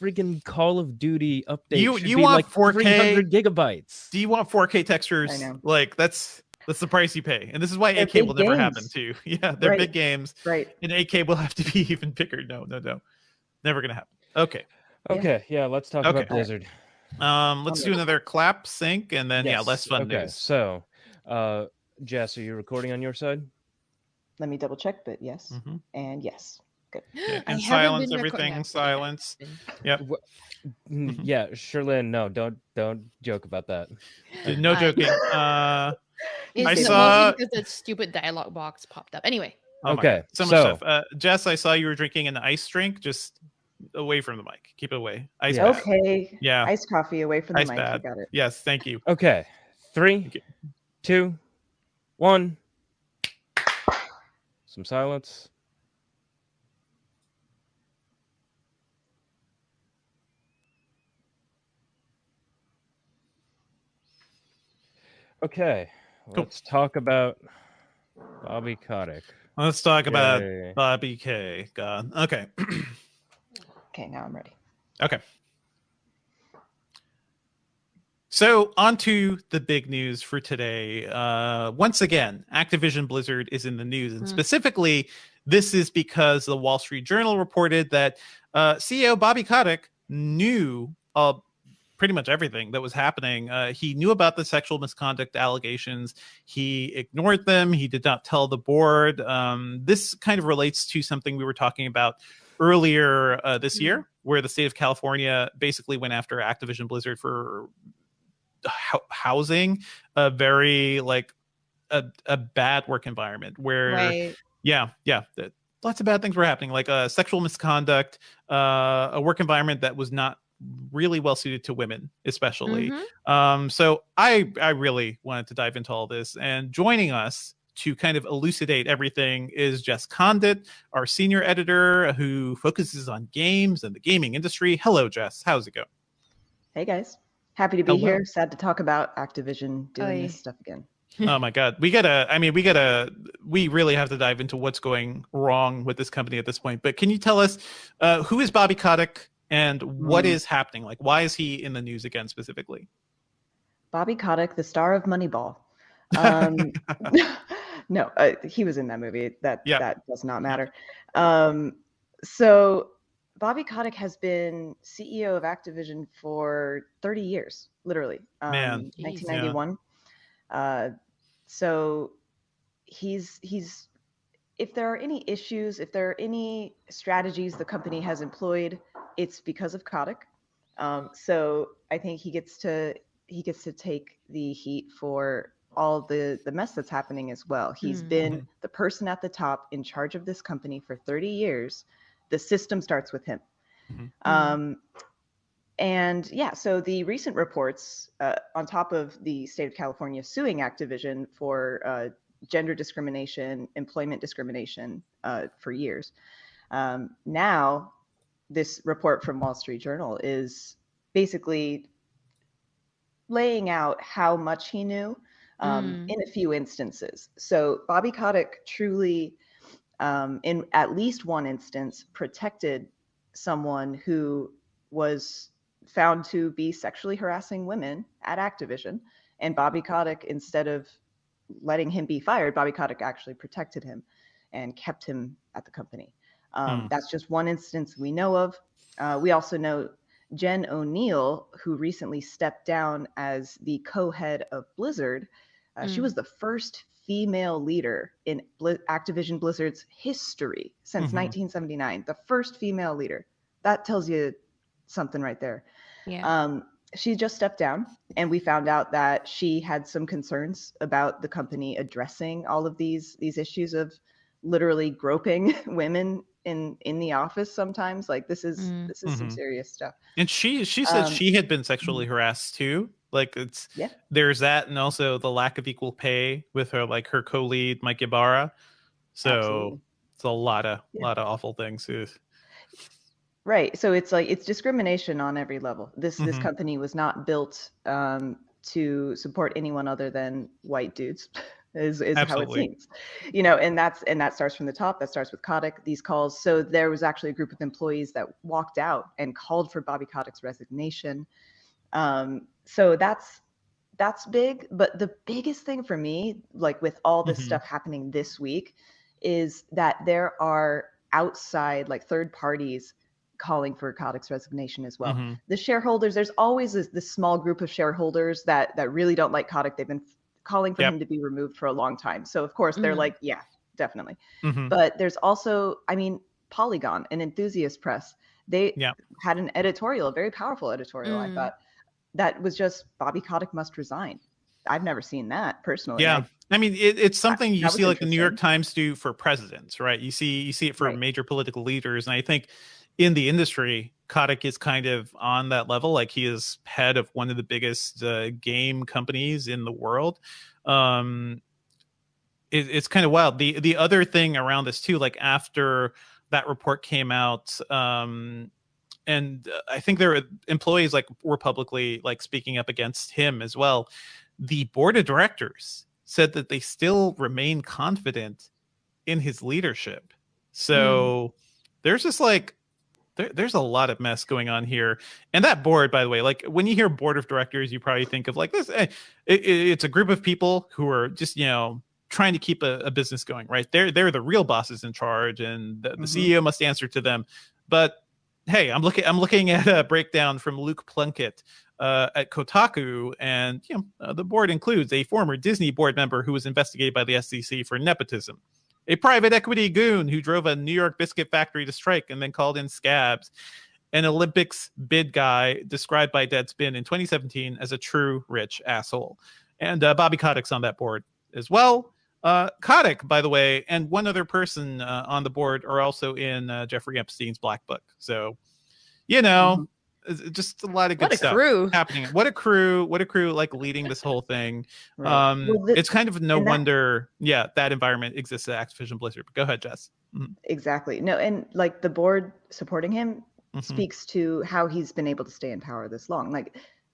freaking Call of Duty update should be want like 4K 300 gigabytes. Do you want 4K textures? I know. Like that's the price you pay, and this is why 8K will never happen too. Yeah, they're big games, right? And 8K will have to be even bigger. No, never gonna happen. Okay, let's talk about Blizzard. Let's do another clap sync, and then less fun news. So, Jess, are you recording on your side? Let me double check, but yes, and yes, good. Yeah, and silence everything. Silence. Yep. Yeah, Sherlyn, no, don't joke about that. No joking. I saw because the stupid dialogue box popped up. Anyway. Oh much stuff. Jess, I saw you were drinking an ice drink. Just away from the mic. Keep it away. Ice. Okay. Yeah. Iced coffee away from the mic. Bad. You got it. Yes. Thank you. Okay. 3, 2, 1. Some silence. Okay. Cool. Let's talk about Bobby Kotick. Let's talk about Bobby K. God. Okay. Okay, now I'm ready. Okay. So on to the big news for today. Once again, Activision Blizzard is in the news. And specifically, this is because the Wall Street Journal reported that CEO Bobby Kotick knew pretty much everything that was happening. He knew about the sexual misconduct allegations. He ignored them. He did not tell the board. This kind of relates to something we were talking about earlier this year, where the state of California basically went after Activision Blizzard for housing a very a bad work environment where lots of bad things were happening, like sexual misconduct, a work environment that was not really well suited to women, especially. So I really wanted to dive into all this, and joining us to kind of elucidate everything is Jess Condit, our senior editor who focuses on games and the gaming industry. Hello, Jess. How's it going? Hey, guys. Happy to be here. Sad to talk about Activision doing this stuff again. Oh my God. We really have to dive into what's going wrong with this company at this point. But can you tell us who is Bobby Kotick and what is happening? Like, why is he in the news again specifically? Bobby Kotick, the star of Moneyball. No, he was in that movie. That does not matter. So Bobby Kotick has been CEO of Activision for 30 years, literally. 1991. So he's if there are any issues, if there are any strategies the company has employed but it's because of Kotick. So I think he gets to take the heat for all the mess that's happening as well. He's been the person at the top in charge of this company for 30 years. The system starts with him. And yeah, so the recent reports, on top of the state of California suing Activision for gender discrimination, employment discrimination for years, now this report from Wall Street Journal is basically laying out how much he knew in a few instances. So Bobby Kotick truly, in at least one instance, protected someone who was found to be sexually harassing women at Activision. And Bobby Kotick, instead of letting him be fired, Bobby Kotick actually protected him and kept him at the company. That's just one instance we know of. We also know Jen O'Neill, who recently stepped down as the co-head of Blizzard. She was the first female leader in Activision Blizzard's history since 1979. The first female leader. That tells you something right there. Yeah. She just stepped down, and we found out that she had some concerns about the company addressing all of these issues of literally groping women in the office sometimes. Like this is some serious stuff. And she said she had been sexually harassed too. Like there's that, and also the lack of equal pay with her her co-lead Mike Ibarra. So absolutely. It's a lot of awful things. Right. So it's it's discrimination on every level. This company was not built to support anyone other than white dudes. is how it seems, and that starts from the top. That starts with Kotick, these calls. So there was actually a group of employees that walked out and called for Bobby Kotick's resignation. So that's big. But the biggest thing for me, with all this stuff happening this week, is that there are outside third parties calling for Kotick's resignation as well. The shareholders, there's always this small group of shareholders that really don't like Kotick. They've been calling for him to be removed for a long time. So of course they're yeah, definitely. But there's also, Polygon and Enthusiast Press. They had an editorial, a very powerful editorial, I thought, that was just Bobby Kotick must resign. I've never seen that personally. Yeah. It's something you see the New York Times do for presidents, right? You see it for major political leaders. And I think in the industry, Kotick is kind of on that level. He is head of one of the biggest game companies in the world. It's kind of wild. The other thing around this too, after that report came out, and I think there were employees were publicly speaking up against him as well. The board of directors said that they still remain confident in his leadership. So there's just there's a lot of mess going on here. And that board, by the way, when you hear board of directors, you probably think of this. It's a group of people who are just, trying to keep a business going, right? They're the real bosses in charge, and the CEO must answer to them. But hey, I'm looking at a breakdown from Luke Plunkett at Kotaku, and the board includes a former Disney board member who was investigated by the SEC for nepotism, a private equity goon who drove a New York biscuit factory to strike and then called in scabs, an Olympics bid guy described by Deadspin in 2017 as a true rich asshole. And Bobby Kotick's on that board as well. Kotick, by the way, and one other person on the board are also in Jeffrey Epstein's Black Book. So, just a lot of good stuff happening. What a crew leading this whole thing. Right. It's kind of no wonder that environment exists at Activision Blizzard. But go ahead, Jess. Exactly. No, and the board supporting him speaks to how he's been able to stay in power this long.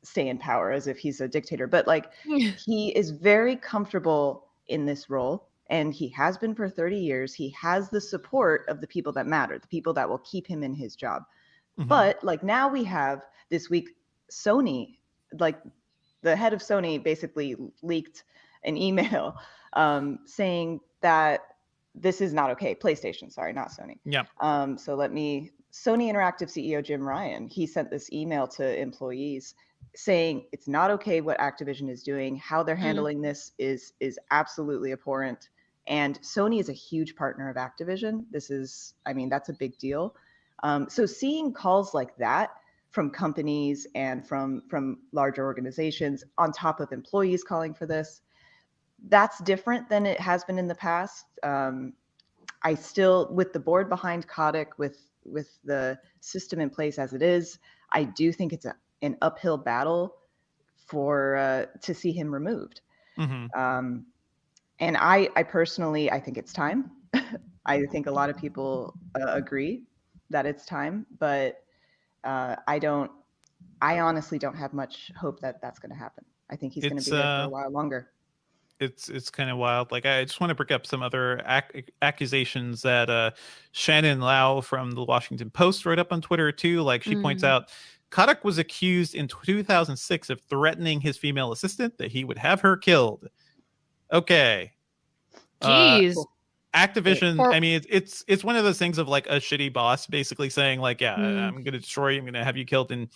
Stay in power as if he's a dictator, but he is very comfortable in this role, and he has been for 30 years. He has the support of the people that matter, the people that will keep him in his job. But now we have this week, Sony, the head of Sony basically leaked an email saying that this is not okay. PlayStation, sorry, not Sony. Yeah. Sony Interactive CEO Jim Ryan, he sent this email to employees saying it's not okay what Activision is doing. How they're handling this is absolutely abhorrent. And Sony is a huge partner of Activision. This is, that's a big deal. So seeing calls like that from companies and from larger organizations on top of employees calling for this, that's different than it has been in the past. I still, with the board behind Kotick, with the system in place as it is, I do think it's an uphill battle for to see him removed. Mm-hmm. And I personally, I think it's time. I think a lot of people agree that it's time, but I honestly don't have much hope that that's going to happen. I think he's going to be there for a while longer. It's kind of wild. Like, I just want to bring up some other accusations that Shannon Lau from the Washington Post wrote up on Twitter too. Like, she points out Kotick was accused in 2006 of threatening his female assistant that he would have her killed. Okay. Jeez. Activision, I mean, it's one of those things of like a shitty boss basically saying like, yeah, I'm going to destroy you, I'm going to have you killed. And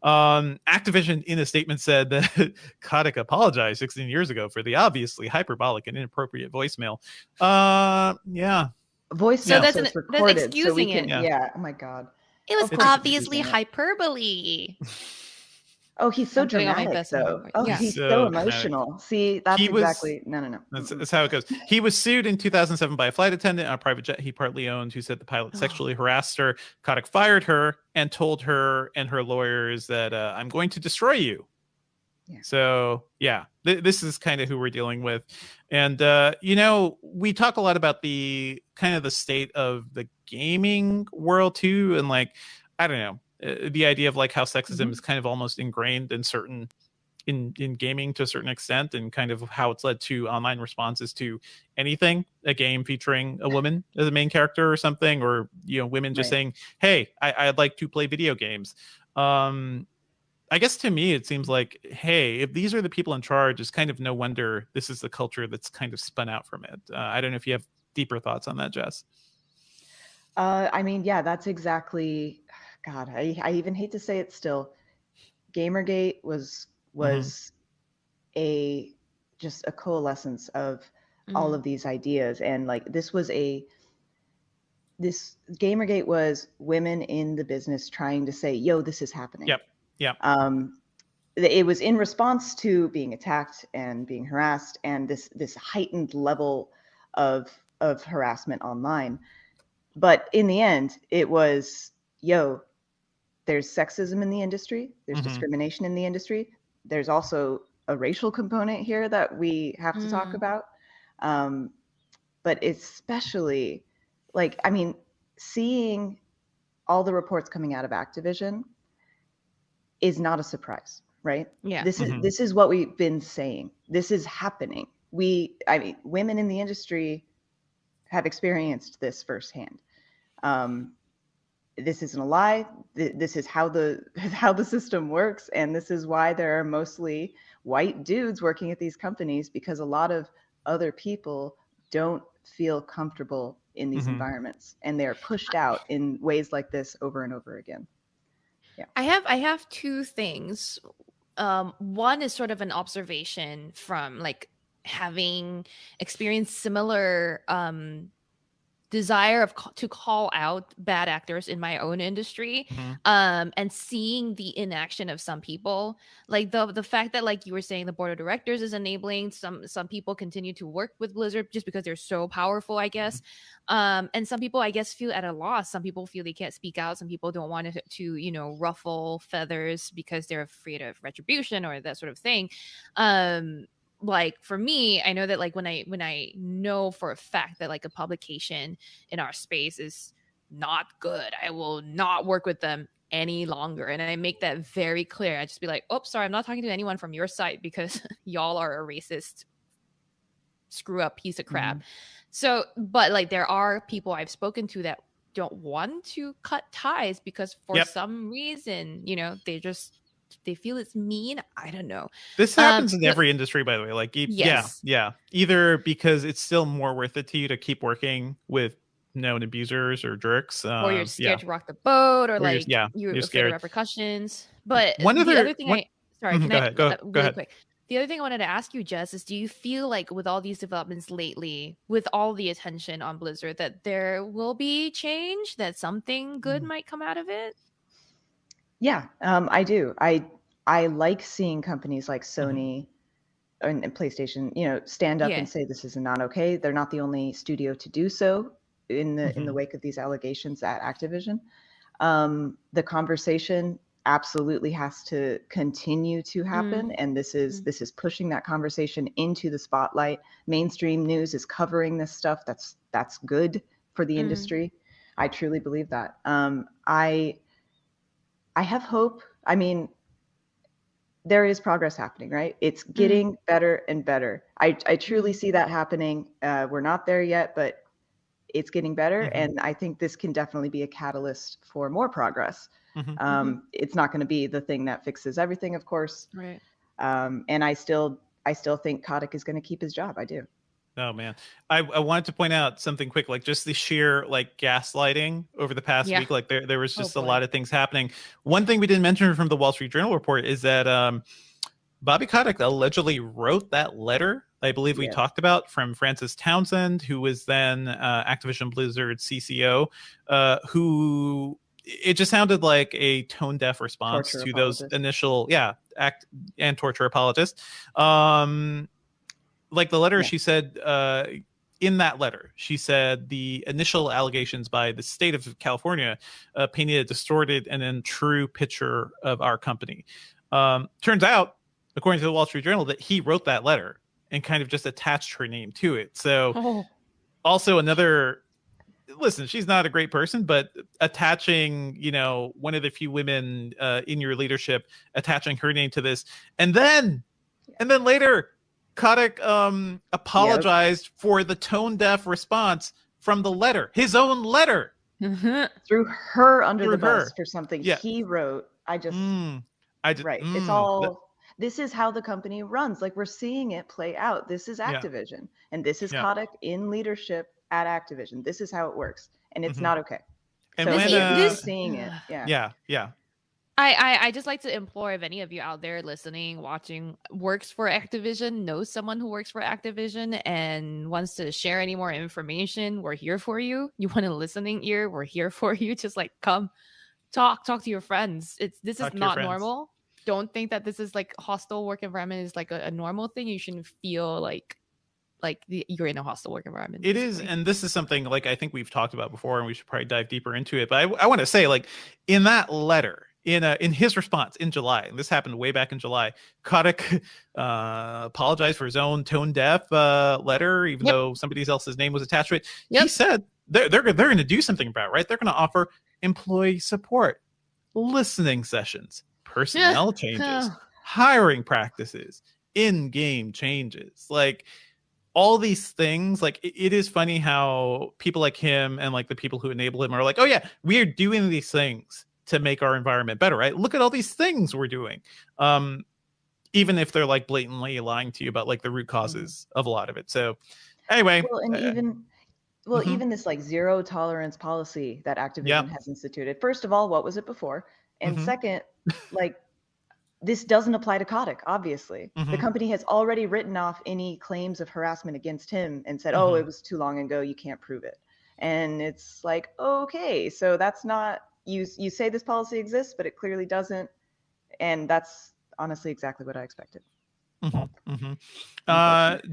Activision in a statement said that Kotick apologized 16 years ago for the obviously hyperbolic and inappropriate voicemail. Yeah. Voice so that's excusing it. Yeah. Oh my God. It was obviously hyperbole. Oh, he's so dramatic, though. Oh, yeah. He's so emotional. Dramatic. See, that's exactly... No. That's how it goes. He was sued in 2007 by a flight attendant on a private jet he partly owned, who said the pilot sexually harassed her. Kotick fired her and told her and her lawyers that, I'm going to destroy you. Yeah. So, yeah, this is kind of who we're dealing with. And, we talk a lot about the kind of the state of the gaming world, too. And, like, I don't know. The idea of like how sexism is kind of almost ingrained in gaming to a certain extent, and kind of how it's led to online responses to anything, a game featuring a woman as a main character or something, or women just saying, hey, I'd like to play video games. I guess to me it seems like, hey, if these are the people in charge, it's kind of no wonder this is the culture that's kind of spun out from it. I don't know if you have deeper thoughts on that, Jess. I mean, yeah, that's exactly. God, I even hate to say it still. Gamergate was just a coalescence of all of these ideas. And like this Gamergate was women in the business trying to say, yo, this is happening. Yep. It was in response to being attacked and being harassed and this heightened level of harassment online. But in the end, it was, yo, there's sexism in the industry. There's discrimination in the industry. There's also a racial component here that we have to talk about. But especially, like, I mean, seeing all the reports coming out of Activision is not a surprise, right? Yeah. This is what we've been saying. This is happening. Women in the industry have experienced this firsthand. This isn't a lie. This is how the system works, and this is why there are mostly white dudes working at these companies, because a lot of other people don't feel comfortable in these environments, and they're pushed out in ways like this over and over again. Yeah, I have two things. One is sort of an observation from like having experienced similar desire to call out bad actors in my own industry, and seeing the inaction of some people, like the fact that, like you were saying, the board of directors is enabling some people continue to work with Blizzard just because they're so powerful, I guess. And some people, I guess, feel at a loss. Some people feel they can't speak out. Some people don't want to ruffle feathers because they're afraid of retribution or that sort of thing. Like for me, I know that like when I know for a fact that like a publication in our space is not good, I will not work with them any longer. And I make that very clear. I just be like, oh, sorry, I'm not talking to anyone from your site because y'all are a racist screw up piece of crap. So, but like there are people I've spoken to that don't want to cut ties because for some reason, they feel it's mean. I don't know. This happens in every industry, by the way. Like, yeah. Either because it's still more worth it to you to keep working with known abusers or jerks, or you're scared to rock the boat, or you're scared of repercussions. But the other thing, go ahead. Quick. The other thing I wanted to ask you, Jess, is do you feel like with all these developments lately, with all the attention on Blizzard, that there will be change, that something good might come out of it? Yeah, I do. I like seeing companies like Sony and PlayStation, stand up and say this is not okay. They're not the only studio to do so in the wake of these allegations at Activision. The conversation absolutely has to continue to happen, and this is pushing that conversation into the spotlight. Mainstream news is covering this stuff. That's good for the industry. I truly believe that. I have hope. I mean, there is progress happening, right? It's getting better and better. I truly see that happening. We're not there yet, but it's getting better. And I think this can definitely be a catalyst for more progress. It's not going to be the thing that fixes everything, of course. Right. And I still think Kotick is going to keep his job. I do. Oh man, I wanted to point out something quick, like just the sheer like gaslighting over the past week. Like there was just a lot of things happening. One thing we didn't mention from the Wall Street Journal report is that Bobby Kotick allegedly wrote that letter, I believe we talked about, from Francis Townsend, who was then Activision Blizzard CCO, who it just sounded like a tone deaf response to those initial act and torture apologist. Like the letter, she said, in that letter, she said the initial allegations by the state of California painted a distorted and untrue picture of our company. Turns out, according to the Wall Street Journal, that he wrote that letter and kind of just attached her name to it. So also another, listen, she's not a great person, but attaching, one of the few women in your leadership, attaching her name to this. And then later, Kotick apologized for the tone deaf response from the letter, his own letter. Threw her under the bus for something he wrote. It's all, this is how the company runs. Like, we're seeing it play out. This is Activision, and this is Kotick in leadership at Activision. This is how it works, and it's not okay. And so when seeing it, I just like to implore, if any of you out there listening, watching, works for Activision, knows someone who works for Activision and wants to share any more information, we're here for you. You want a listening ear, we're here for you. Just like come talk to your friends. This is not normal. Don't think that this is like hostile work environment is like a normal thing. You shouldn't feel like you're in a hostile work environment. It is, and this is something like I think we've talked about before, and we should probably dive deeper into it. But I want to say, like, in that letter, in his response in July, and this happened way back in July, Kotick apologized for his own tone deaf letter, even though somebody else's name was attached to it. He said they're going to do something about it, right? They're going to offer employee support, listening sessions, personnel changes, hiring practices, in-game changes, like all these things. Like it is funny how people like him and like the people who enable him are like, oh yeah, we are doing these things to make our environment better, right? Look at all these things we're doing. Even if they're like blatantly lying to you about like the root causes of a lot of it. So anyway. Well, even this like zero tolerance policy that Activision has instituted. First of all, what was it before? And second, like, this doesn't apply to Kotick, obviously. The company has already written off any claims of harassment against him and said, oh, it was too long ago, you can't prove it. And it's like, okay, so that's not, you say this policy exists, but it clearly doesn't. And that's honestly exactly what I expected.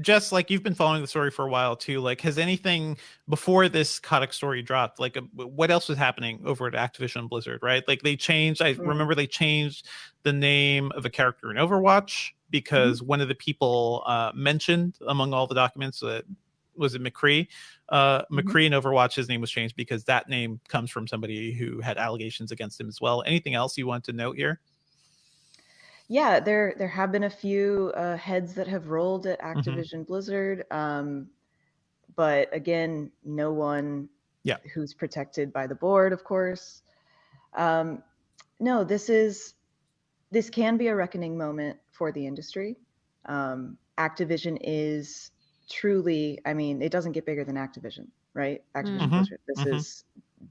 Jess, like, you've been following the story for a while too. Like, has anything before this Kotick story dropped, like what else was happening over at Activision Blizzard, right? Like they changed, I remember they changed the name of a character in Overwatch because one of the people mentioned among all the documents, was it McCree? McCree in Overwatch, his name was changed because that name comes from somebody who had allegations against him as well. Anything else you want to note here? Yeah, there have been a few heads that have rolled at Activision Blizzard, but again, no one who's protected by the board, of course. No, this can be a reckoning moment for the industry. Activision is truly, I mean, it doesn't get bigger than Activision, right? Activision Blizzard.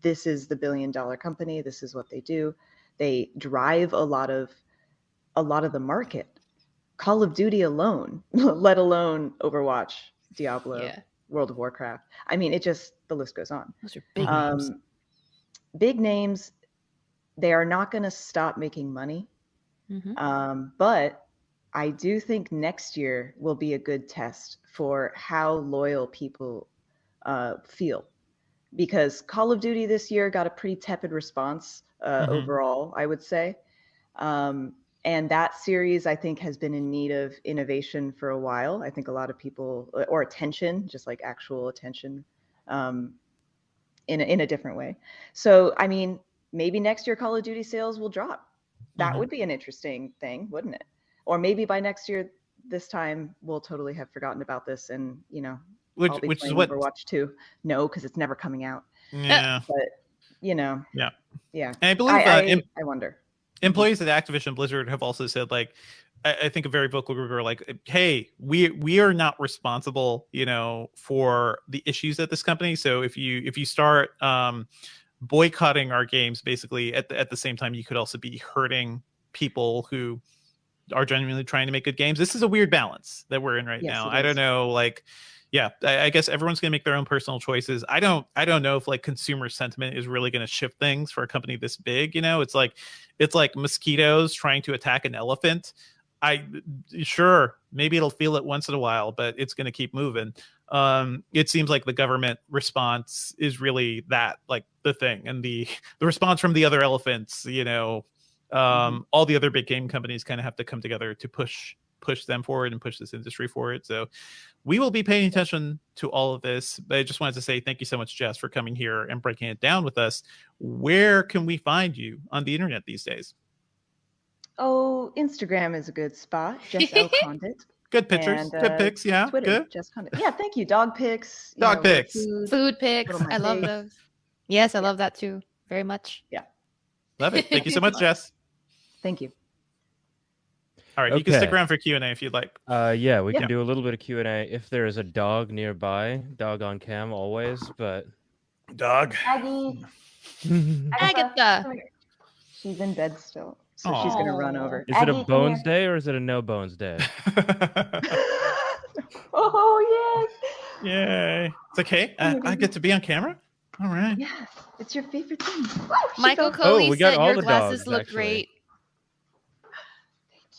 This is the billion-dollar company. This is what they do. They drive a lot of the market. Call of Duty alone, let alone Overwatch, Diablo, World of Warcraft. I mean, the list goes on. Those are big names. Big names, they are not going to stop making money. But I do think next year will be a good test for how loyal people feel. Because Call of Duty this year got a pretty tepid response overall, I would say. And that series, I think, has been in need of innovation for a while. I think a lot of people, or attention, just like actual attention, in a different way. So, I mean, maybe next year Call of Duty sales will drop. That would be an interesting thing, wouldn't it? Or maybe by next year, this time, we'll totally have forgotten about this, and which is what Overwatch 2. No, because it's never coming out. Yeah, but yeah. And I believe I wonder. Employees at Activision Blizzard have also said, like, I think a very vocal group are like, hey, we are not responsible, for the issues at this company. So if you start boycotting our games, basically at the same time, you could also be hurting people who are genuinely trying to make good games. This is a weird balance that we're in right now. I don't know, like, I guess everyone's gonna make their own personal choices. I don't know if like consumer sentiment is really gonna shift things for a company this big. It's like mosquitoes trying to attack an elephant. Sure, maybe it'll feel it once in a while, but it's gonna keep moving. It seems like the government response is really that, like, the thing, and the response from the other elephants. All the other big game companies kind of have to come together to push them forward and push this industry forward. So we will be paying attention to all of this. But I just wanted to say thank you so much, Jess, for coming here and breaking it down with us. Where can we find you on the internet these days? Oh, Instagram is a good spot. Jess L. Condit. Good pictures. Good pics. Yeah. Twitter, good. Jess Condit. Yeah, thank you. Dog pics. Dog pics. Food pics. I love those. Yes, I love that too. Very much. Yeah. Love it. Thank you so much, Jess. Thank you. All right, you can stick around for Q&A if you'd like. We can do a little bit of Q&A if there is a dog nearby. Dog on cam always, but dog. Aggie. Agatha. She's in bed still, so she's gonna run over. Is it a bones day or is it a no bones day? Oh yes! Yay! It's okay. I get to be on camera. All right. Yes, it's your favorite thing. Michael Coley said all your the glasses dogs, look actually. great.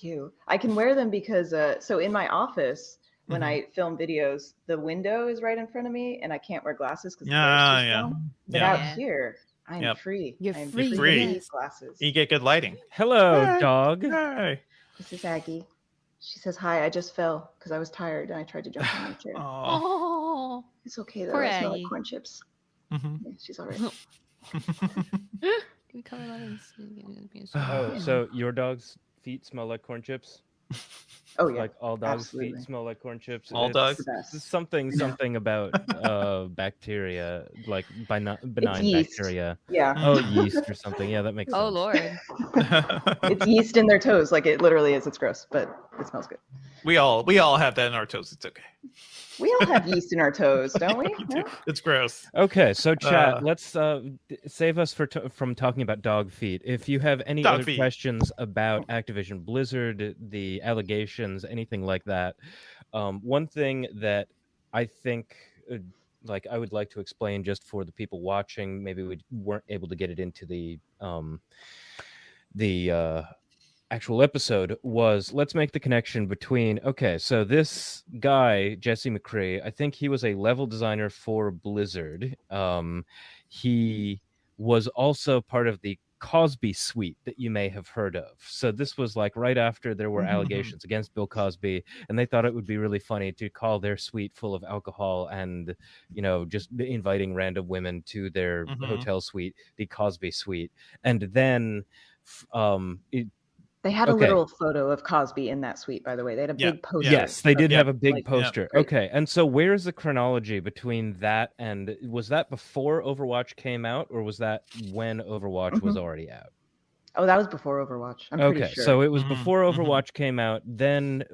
You. I can wear them because so in my office when I film videos, the window is right in front of me, and I can't wear glasses because But out here, I'm free. You're I'm free. free. Yes. Glasses. You get good lighting. Hello, Hi. dog. Hi. This is Aggie. She says hi. I just fell because I was tired and I tried to jump on my chair. Oh, It's okay though. Poor I smell like Aggie. corn chips. Yeah, she's all right. Oh, so your dog's feet smell like corn chips? Oh yeah. Like all dogs' absolutely. feet smell like corn chips? All dogs? The best. It's something about bacteria, like benign yeast. bacteria. Yeah. Oh, yeast or something. Yeah, that makes sense. oh Lord. It's yeast in their toes. Like it literally is. It's gross, but it smells good. We all have that in our toes. It's okay. We all have yeast in our toes, don't we? No? It's gross. Okay, so chat, let's save us from talking about dog feet. If you have any other questions about Activision Blizzard, the allegations, anything like that, one thing that I think I would like to explain just for the people watching, maybe we weren't able to get it into the actual episode, was let's make the connection between, okay, so this guy, Jesse McCree, I think he was a level designer for Blizzard. He was also part of the Cosby suite that you may have heard of. So this was like right after there were allegations against Bill Cosby, and they thought it would be really funny to call their suite full of alcohol and, just inviting random women to their hotel suite, the Cosby suite. And then they had a literal photo of Cosby in that suite, by the way. They had a big poster. Yes, they did have a big poster. Okay, and so where's the chronology between that and was that before Overwatch came out, or was that when Overwatch was already out? Oh, that was before Overwatch. I'm pretty sure. So it was before Overwatch came out. Then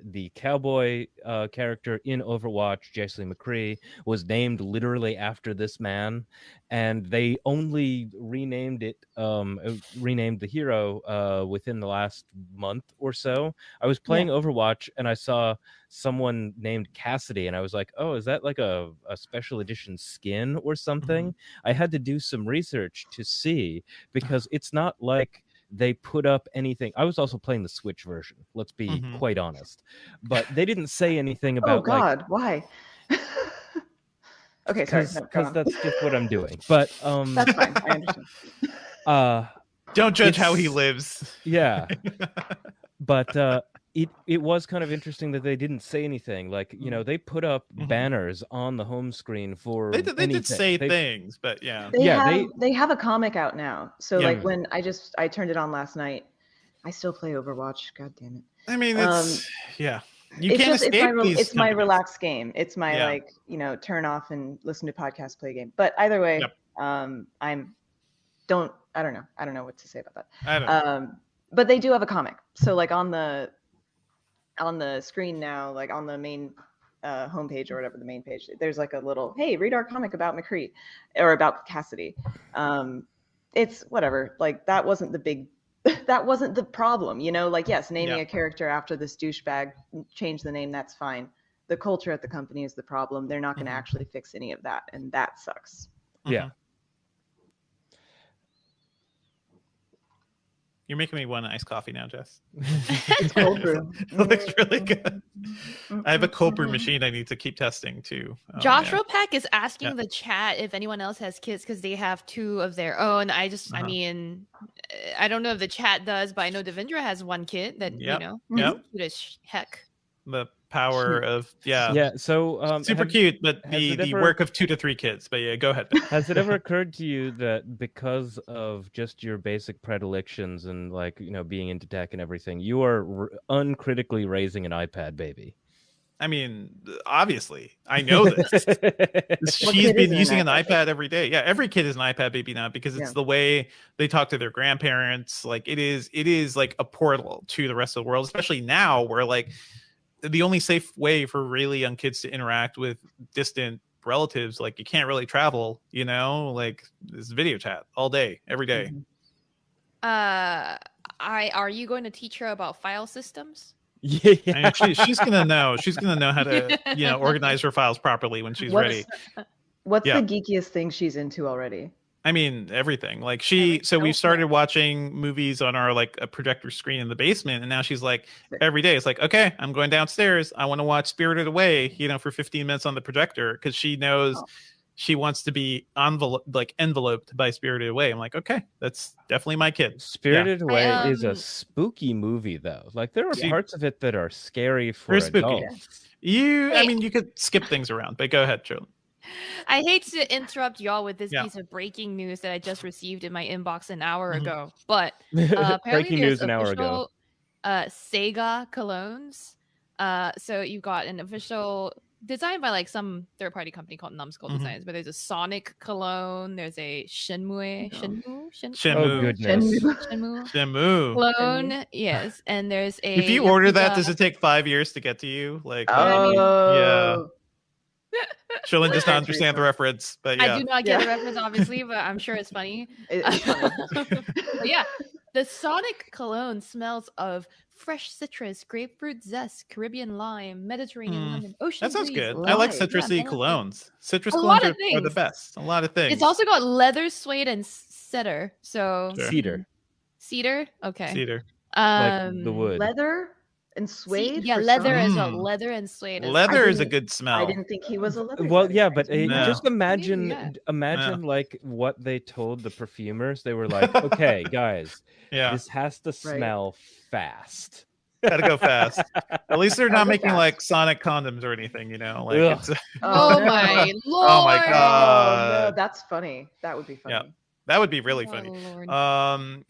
the cowboy character in Overwatch, Jesse McCree, was named literally after this man, and they only renamed the hero within the last month or so. I was playing Overwatch and I saw someone named Cassidy, and I was like, oh, is that like a special edition skin or something? I had to do some research to see, because it's not like they put up anything. I was also playing the Switch version, let's be quite honest, but they didn't say anything about oh god, why? Okay, sorry, because that's just what I'm doing, but that's fine, I understand. Don't judge how he lives. Yeah. But it was kind of interesting that they didn't say anything. Like, you know, they put up banners on the home screen for they did say things, but they have a comic out now. So like when I turned it on last night, I still play Overwatch. God damn it. I mean, it's you can't escape these. It's my relaxed game. It's my like, you know, turn off and listen to podcasts, play game. But either way, I don't know what to say about that. I don't know. But they do have a comic. So like on the screen now, like on the main homepage or whatever, the main page, there's like a little, hey, read our comic about McCree or about Cassidy. It's whatever. Like that wasn't the problem, you know, like, yes, naming a character after this douchebag, change the name. That's fine. The culture at the company is the problem. They're not going to actually fix any of that. And that sucks. Yeah. You're making me want iced coffee now, Jess. It's cold brew. It looks really good. I have a cold brew machine I need to keep testing too. Josh Ropack is asking the chat if anyone else has kids because they have 2 of their own. I mean, I don't know if the chat does, but I know Devendra has 1 kid that, you know, cute as heck. The power of so super cute, but the work of 2 to 3 kids. But yeah, go ahead, Ben. Has it ever occurred to you that because of just your basic predilections and, like, you know, being into tech and everything, you are uncritically raising an iPad baby? I mean, obviously, I know this. She's been using an iPad every day. Yeah, every kid is an iPad baby now because it's the way they talk to their grandparents. Like it is like a portal to the rest of the world, especially now where like the only safe way for really young kids to interact with distant relatives, like you can't really travel, you know, like this video chat all day, every day. Are you going to teach her about file systems? Yeah, I mean, she's gonna know. She's gonna know how to, you know, organize her files properly when she's ready. What's the geekiest thing she's into already? I mean, everything. Like so we started watching movies on our like a projector screen in the basement, and now she's like every day it's like, okay, I'm going downstairs. I want to watch Spirited Away, you know, for 15 minutes on the projector because she knows she wants to be enveloped by Spirited Away. I'm like, okay, that's definitely my kid. Spirited Away is a spooky movie though. Like there are parts of it that are scary for adults. I mean, you could skip things around, but go ahead, Charlie. I hate to interrupt y'all with this piece of breaking news that I just received in my inbox an hour ago, but apparently breaking news an hour ago. Sega colognes. So you got an official designed by like some third-party company called Numbskull Designs, but there's a Sonic cologne, there's a Shenmue cologne, yes, and there's a. If you order that, does it take 5 years to get to you? Like, Shilin does not understand the reference, but yeah. I do not get the reference, obviously, but I'm sure it's funny. It's funny. But yeah, the Sonic cologne smells of fresh citrus, grapefruit zest, Caribbean lime, Mediterranean lemon, ocean That sounds breeze, good. lime. I like citrusy colognes. Citrus lot colognes of are the best. A lot of things. It's also got leather, suede, and cedar. So Cedar. Okay. Cedar. Like the wood. Leather and suede. Leather as well. Leather and suede. Leather is a good smell. I didn't think he was a leather. Well, yeah, but just imagine Maybe, like what they told the perfumers. They were like, okay, guys, this has to smell fast. Gotta go fast. At least they're not making like Sonic condoms or anything, you know. Like it's, oh my lord! Oh my god! No, that's funny. That would be funny. Yeah. That would be really funny.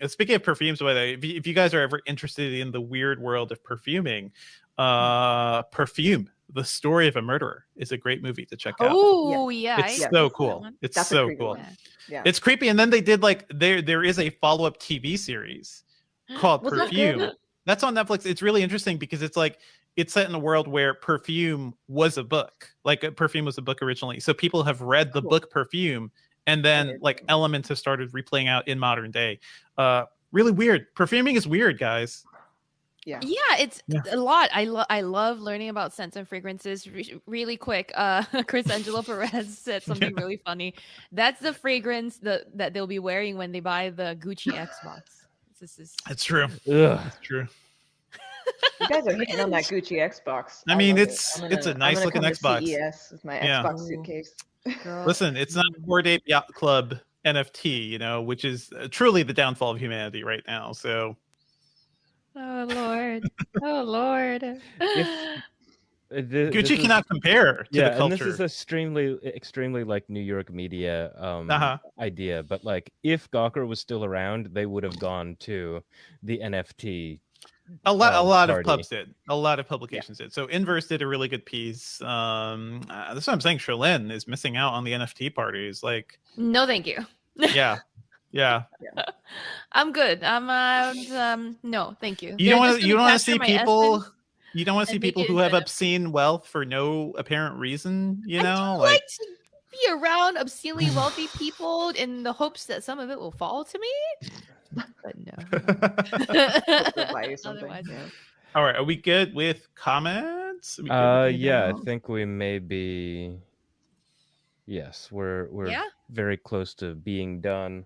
Speaking of perfumes, by the way, if you guys are ever interested in the weird world of perfuming, Perfume, The Story of a Murderer is a great movie to check out. Oh yeah, It's so cool. It's That's so cool. Yeah. It's creepy. And then they did like there is a follow-up TV series called Was that Perfume. good? That's on Netflix. It's really interesting because it's like it's set in a world where Perfume was a book. Like Perfume was a book originally. So people have read the book Perfume, and then like elements have started replaying out in modern day. Really weird. Perfuming is weird, guys. Yeah, it's a lot. I love learning about scents and fragrances. Really quick, Chris Angelo Perez said something really funny. That's the fragrance that they'll be wearing when they buy the Gucci Xbox. It's true. Ugh. It's true. You guys are hitting on that Gucci Xbox. I mean, love it's it. a nice looking Xbox. CES with my Xbox suitcase. Listen, it's not a Bored Ape Yacht Club NFT, you know, which is truly the downfall of humanity right now. So, oh Lord, oh Lord. Gucci cannot compare to the culture. And this is extremely like New York media idea. But like, if Gawker was still around, they would have gone to the NFT. A lot of clubs did. A lot of publications did. So Inverse did a really good piece. That's what I'm saying. Sherlyn is missing out on the NFT parties. Like, no, thank you. Yeah. I'm good. No, thank you. You don't want to see people. You don't want to see people who have obscene wealth for no apparent reason. You know, like to be around obscenely wealthy people in the hopes that some of it will fall to me. But no. Otherwise, All right, are we good with comments? I think we may be. Yes, we're very close to being done.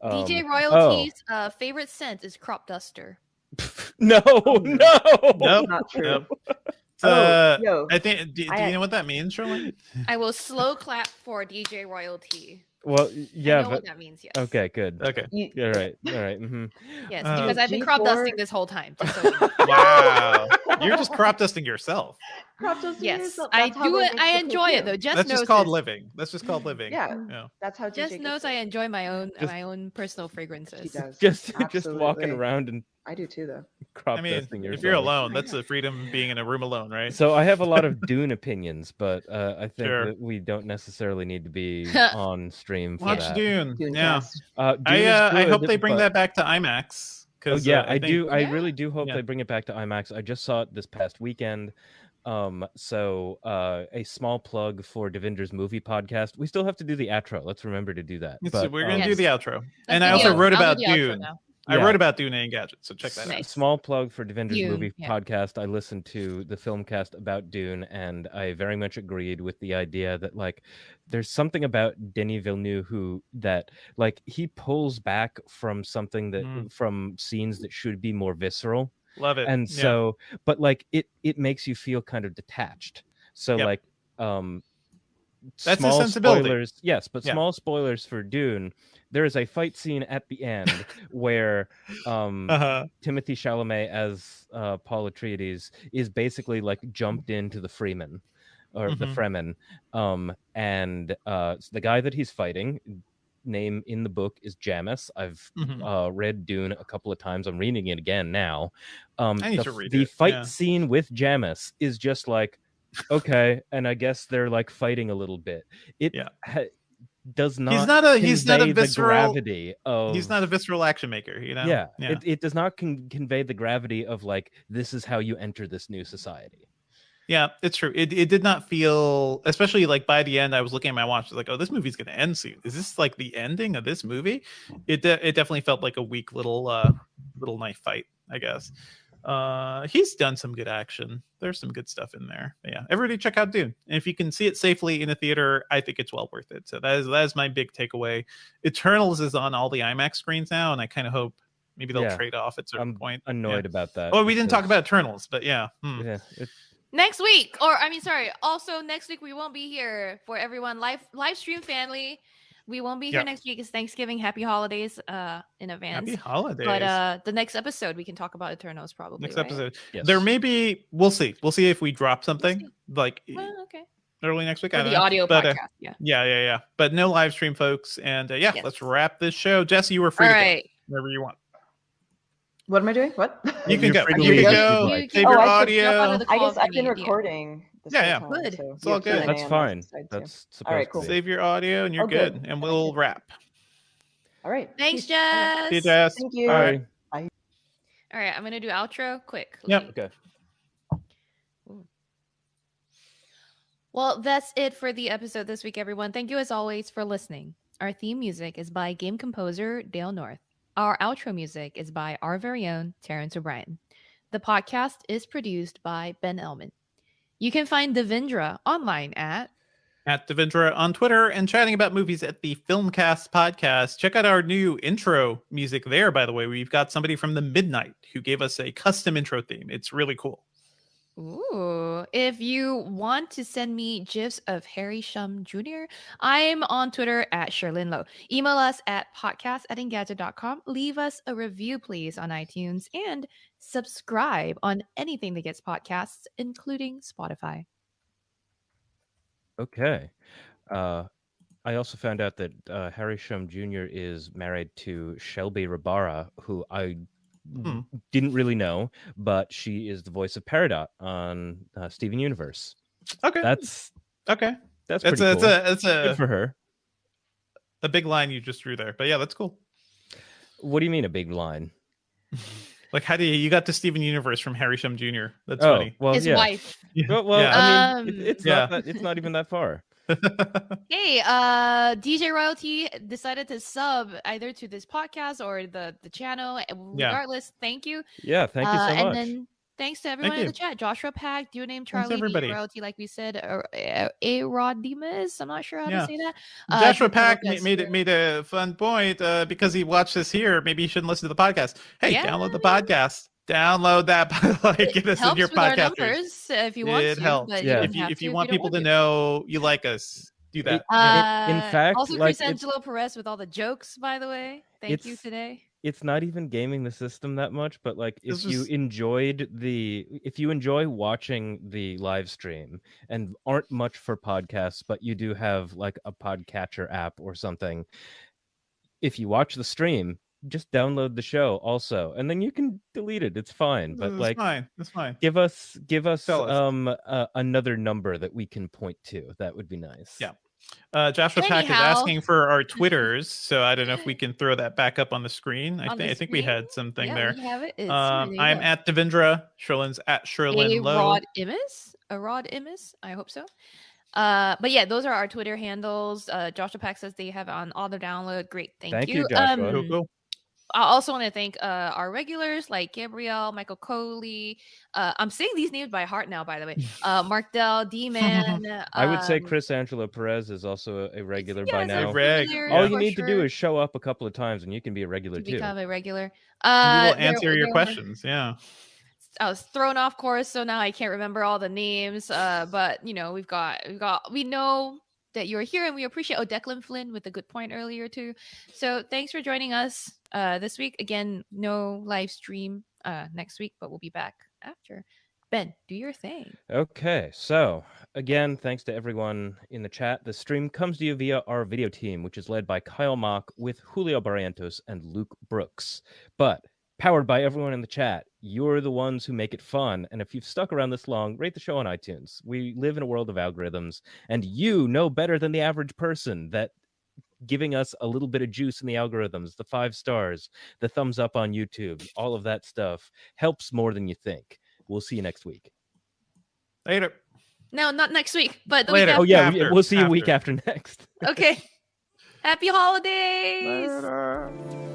DJ Royalty's favorite scent is crop duster. No, not true. I think. Do you know what that means, Sherlyn? I will slow clap for DJ Royalty. Well, yeah, I know what that means. Yes. Okay, good. Okay. All right. Mm-hmm. Yes, because I've been crop dusting this whole time. Wow, you're just crop dusting yourself. Crop dusting yourself. I do it. I enjoy it though. That's just called living. That's just called living. Yeah. That's how Jess knows I enjoy my own personal fragrances. She does. Just walking around and. I do too, though. Crop dusting yourself. If you're alone, that's the freedom of being in a room alone, right? So I have a lot of Dune opinions, but I think that we don't necessarily need to be on stream for Watch that. Dune. Yeah. Dune I hope they bring that back to IMAX. I do. I really do hope they bring it back to IMAX. I just saw it this past weekend. So a small plug for Devinder's movie podcast. We still have to do the outro. Let's remember to do that. But, we're going to do the outro. And I also wrote about Dune. I wrote about Dune and Engadget, so check that out. Small plug for Devinder's movie podcast. I listened to the filmcast about Dune, and I very much agreed with the idea that like there's something about Denis Villeneuve that like he pulls back from something that from scenes that should be more visceral. Love it. And so, but like it makes you feel kind of detached. So like that's small a sensibility. Spoilers, yes, but small spoilers for Dune. There is a fight scene at the end where Timothée Chalamet as Paul Atreides is basically like jumped into the Fremen or the Fremen, and the guy that he's fighting, name in the book is Jamis. I've read Dune a couple of times. I'm reading it again now. I need to read the fight scene with Jamis is just like okay, and I guess they're like fighting a little bit. It does not. He's not a visceral gravity of. He's not a visceral action maker, you know. It does not convey the gravity of like this is how you enter this new society. Yeah, it's true. It did not feel, especially like by the end, I was looking at my watch. I was like, oh, this movie's gonna end soon. Is this like the ending of this movie? It definitely felt like a weak little knife fight, I guess. He's done some good action. There's some good stuff in there. But yeah, everybody check out Dune. And if you can see it safely in a theater, I think it's well worth it. So that is my big takeaway. Eternals is on all the IMAX screens now, and I kind of hope maybe they'll trade off at some point. I'm annoyed about that. Oh, we didn't talk about Eternals, but next week, also next week we won't be here for everyone. Live stream family. We won't be here next week. It's Thanksgiving. Happy holidays in advance. Happy holidays. But the next episode we can talk about Eternals probably. Next episode. Yes. There may be, we'll see. We'll see if we drop something like early next week. For the audio podcast. Yeah. But no live stream, folks. And let's wrap this show. Jesse, you were free to go wherever you want. What am I doing? What? You can go. You can go. Save your audio. I guess I've been recording this Yeah, whole time. Good. So It's all good. That's fine. That's supposed All right, to cool. be. Save your audio and you're good. And we'll wrap. All right. Thanks, Peace. All right. Jess. See you, Jess. Thank you. Bye. All right, I'm gonna do outro quick. Yep. Okay. Ooh. Well, that's it for the episode this week, everyone. Thank you as always for listening. Our theme music is by game composer Dale North. Our outro music is by our very own Terrence O'Brien. The podcast is produced by Ben Elman. You can find Devindra online at Devindra on Twitter and chatting about movies at the Filmcast podcast. Check out our new intro music there, by the way. We've got somebody from the Midnight who gave us a custom intro theme. It's really cool. Ooh. If you want to send me gifs of Harry Shum Jr., I'm on Twitter at Sherlyn Lowe. Email us at podcast@engadget.com. Leave us a review, please, on iTunes and subscribe on anything that gets podcasts, including Spotify. Okay. I also found out that Harry Shum Jr. is married to Shelby Rabara, who I didn't really know, but she is the voice of Peridot on Steven Universe. Okay. That's pretty cool. It's good for her. A big line you just drew there. But yeah, that's cool. What do you mean a big line? Like, how do you got to Steven Universe from Harry Shum Jr.? That's funny. Well, His wife. Well, I mean, it's not even that far. Hey, DJ Royalty decided to sub either to this podcast or the channel. Regardless, thank you. Yeah, thank you so much. And then thanks to everyone in the chat. Joshua Pack, Do Name Charlie, DJ Royalty, like we said, Arodimus. I'm not sure how to say that. Joshua Pack made a fun point because he watched this here. Maybe you shouldn't listen to the podcast. Hey, download the podcast. Download that, get us in your podcast. If you want it to, helps. But yeah. If you want people to know you like us, do that. In fact, also Chris Angelo Perez with all the jokes, by the way. Thank you today. It's not even gaming the system that much, but like if you enjoy watching the live stream and aren't much for podcasts, but you do have like a podcatcher app or something, if you watch the stream, just download the show also, and then you can delete it. It's fine. But it's fine. Give us another number that we can point to. That would be nice. Yeah. Joshua Pack is asking for our Twitters, so I don't know if we can throw that back up on the screen. I think we had something there. We have it. I'm at Devindra. Sherlyn's at Sherlyn Lowe. A Rod Immis. I hope so. But yeah, those are our Twitter handles. Joshua Pack says they have on auto download. Great, thank you, Joshua. Cool. I also want to thank our regulars like Gabrielle, Michael Coley. I'm saying these names by heart now, by the way. Mark Dell, D-Man. I would say Chris Angelo Perez is also a regular by now. All you need to do is show up a couple of times and you can be a regular too. Become a regular. We will answer your questions. Yeah. I was thrown off course, so now I can't remember all the names. But we know that you're here and we appreciate Declan Flynn with a good point earlier too. So thanks for joining us this week. Again, no live stream next week, but we'll be back after. Ben, do your thing. Okay, so again, thanks to everyone in the chat. The stream comes to you via our video team, which is led by Kyle Mock with Julio Barrientos and Luke Brooks. But powered by everyone in the chat. You're the ones who make it fun. And if you've stuck around this long, rate the show on iTunes. We live in a world of algorithms, and you know better than the average person that giving us a little bit of juice in the algorithms, the 5 stars, the thumbs up on YouTube, all of that stuff helps more than you think. We'll see you next week. Later. No, not next week, but the later. Week after. Oh yeah, we'll see you a week after next. Okay. Happy holidays. Later.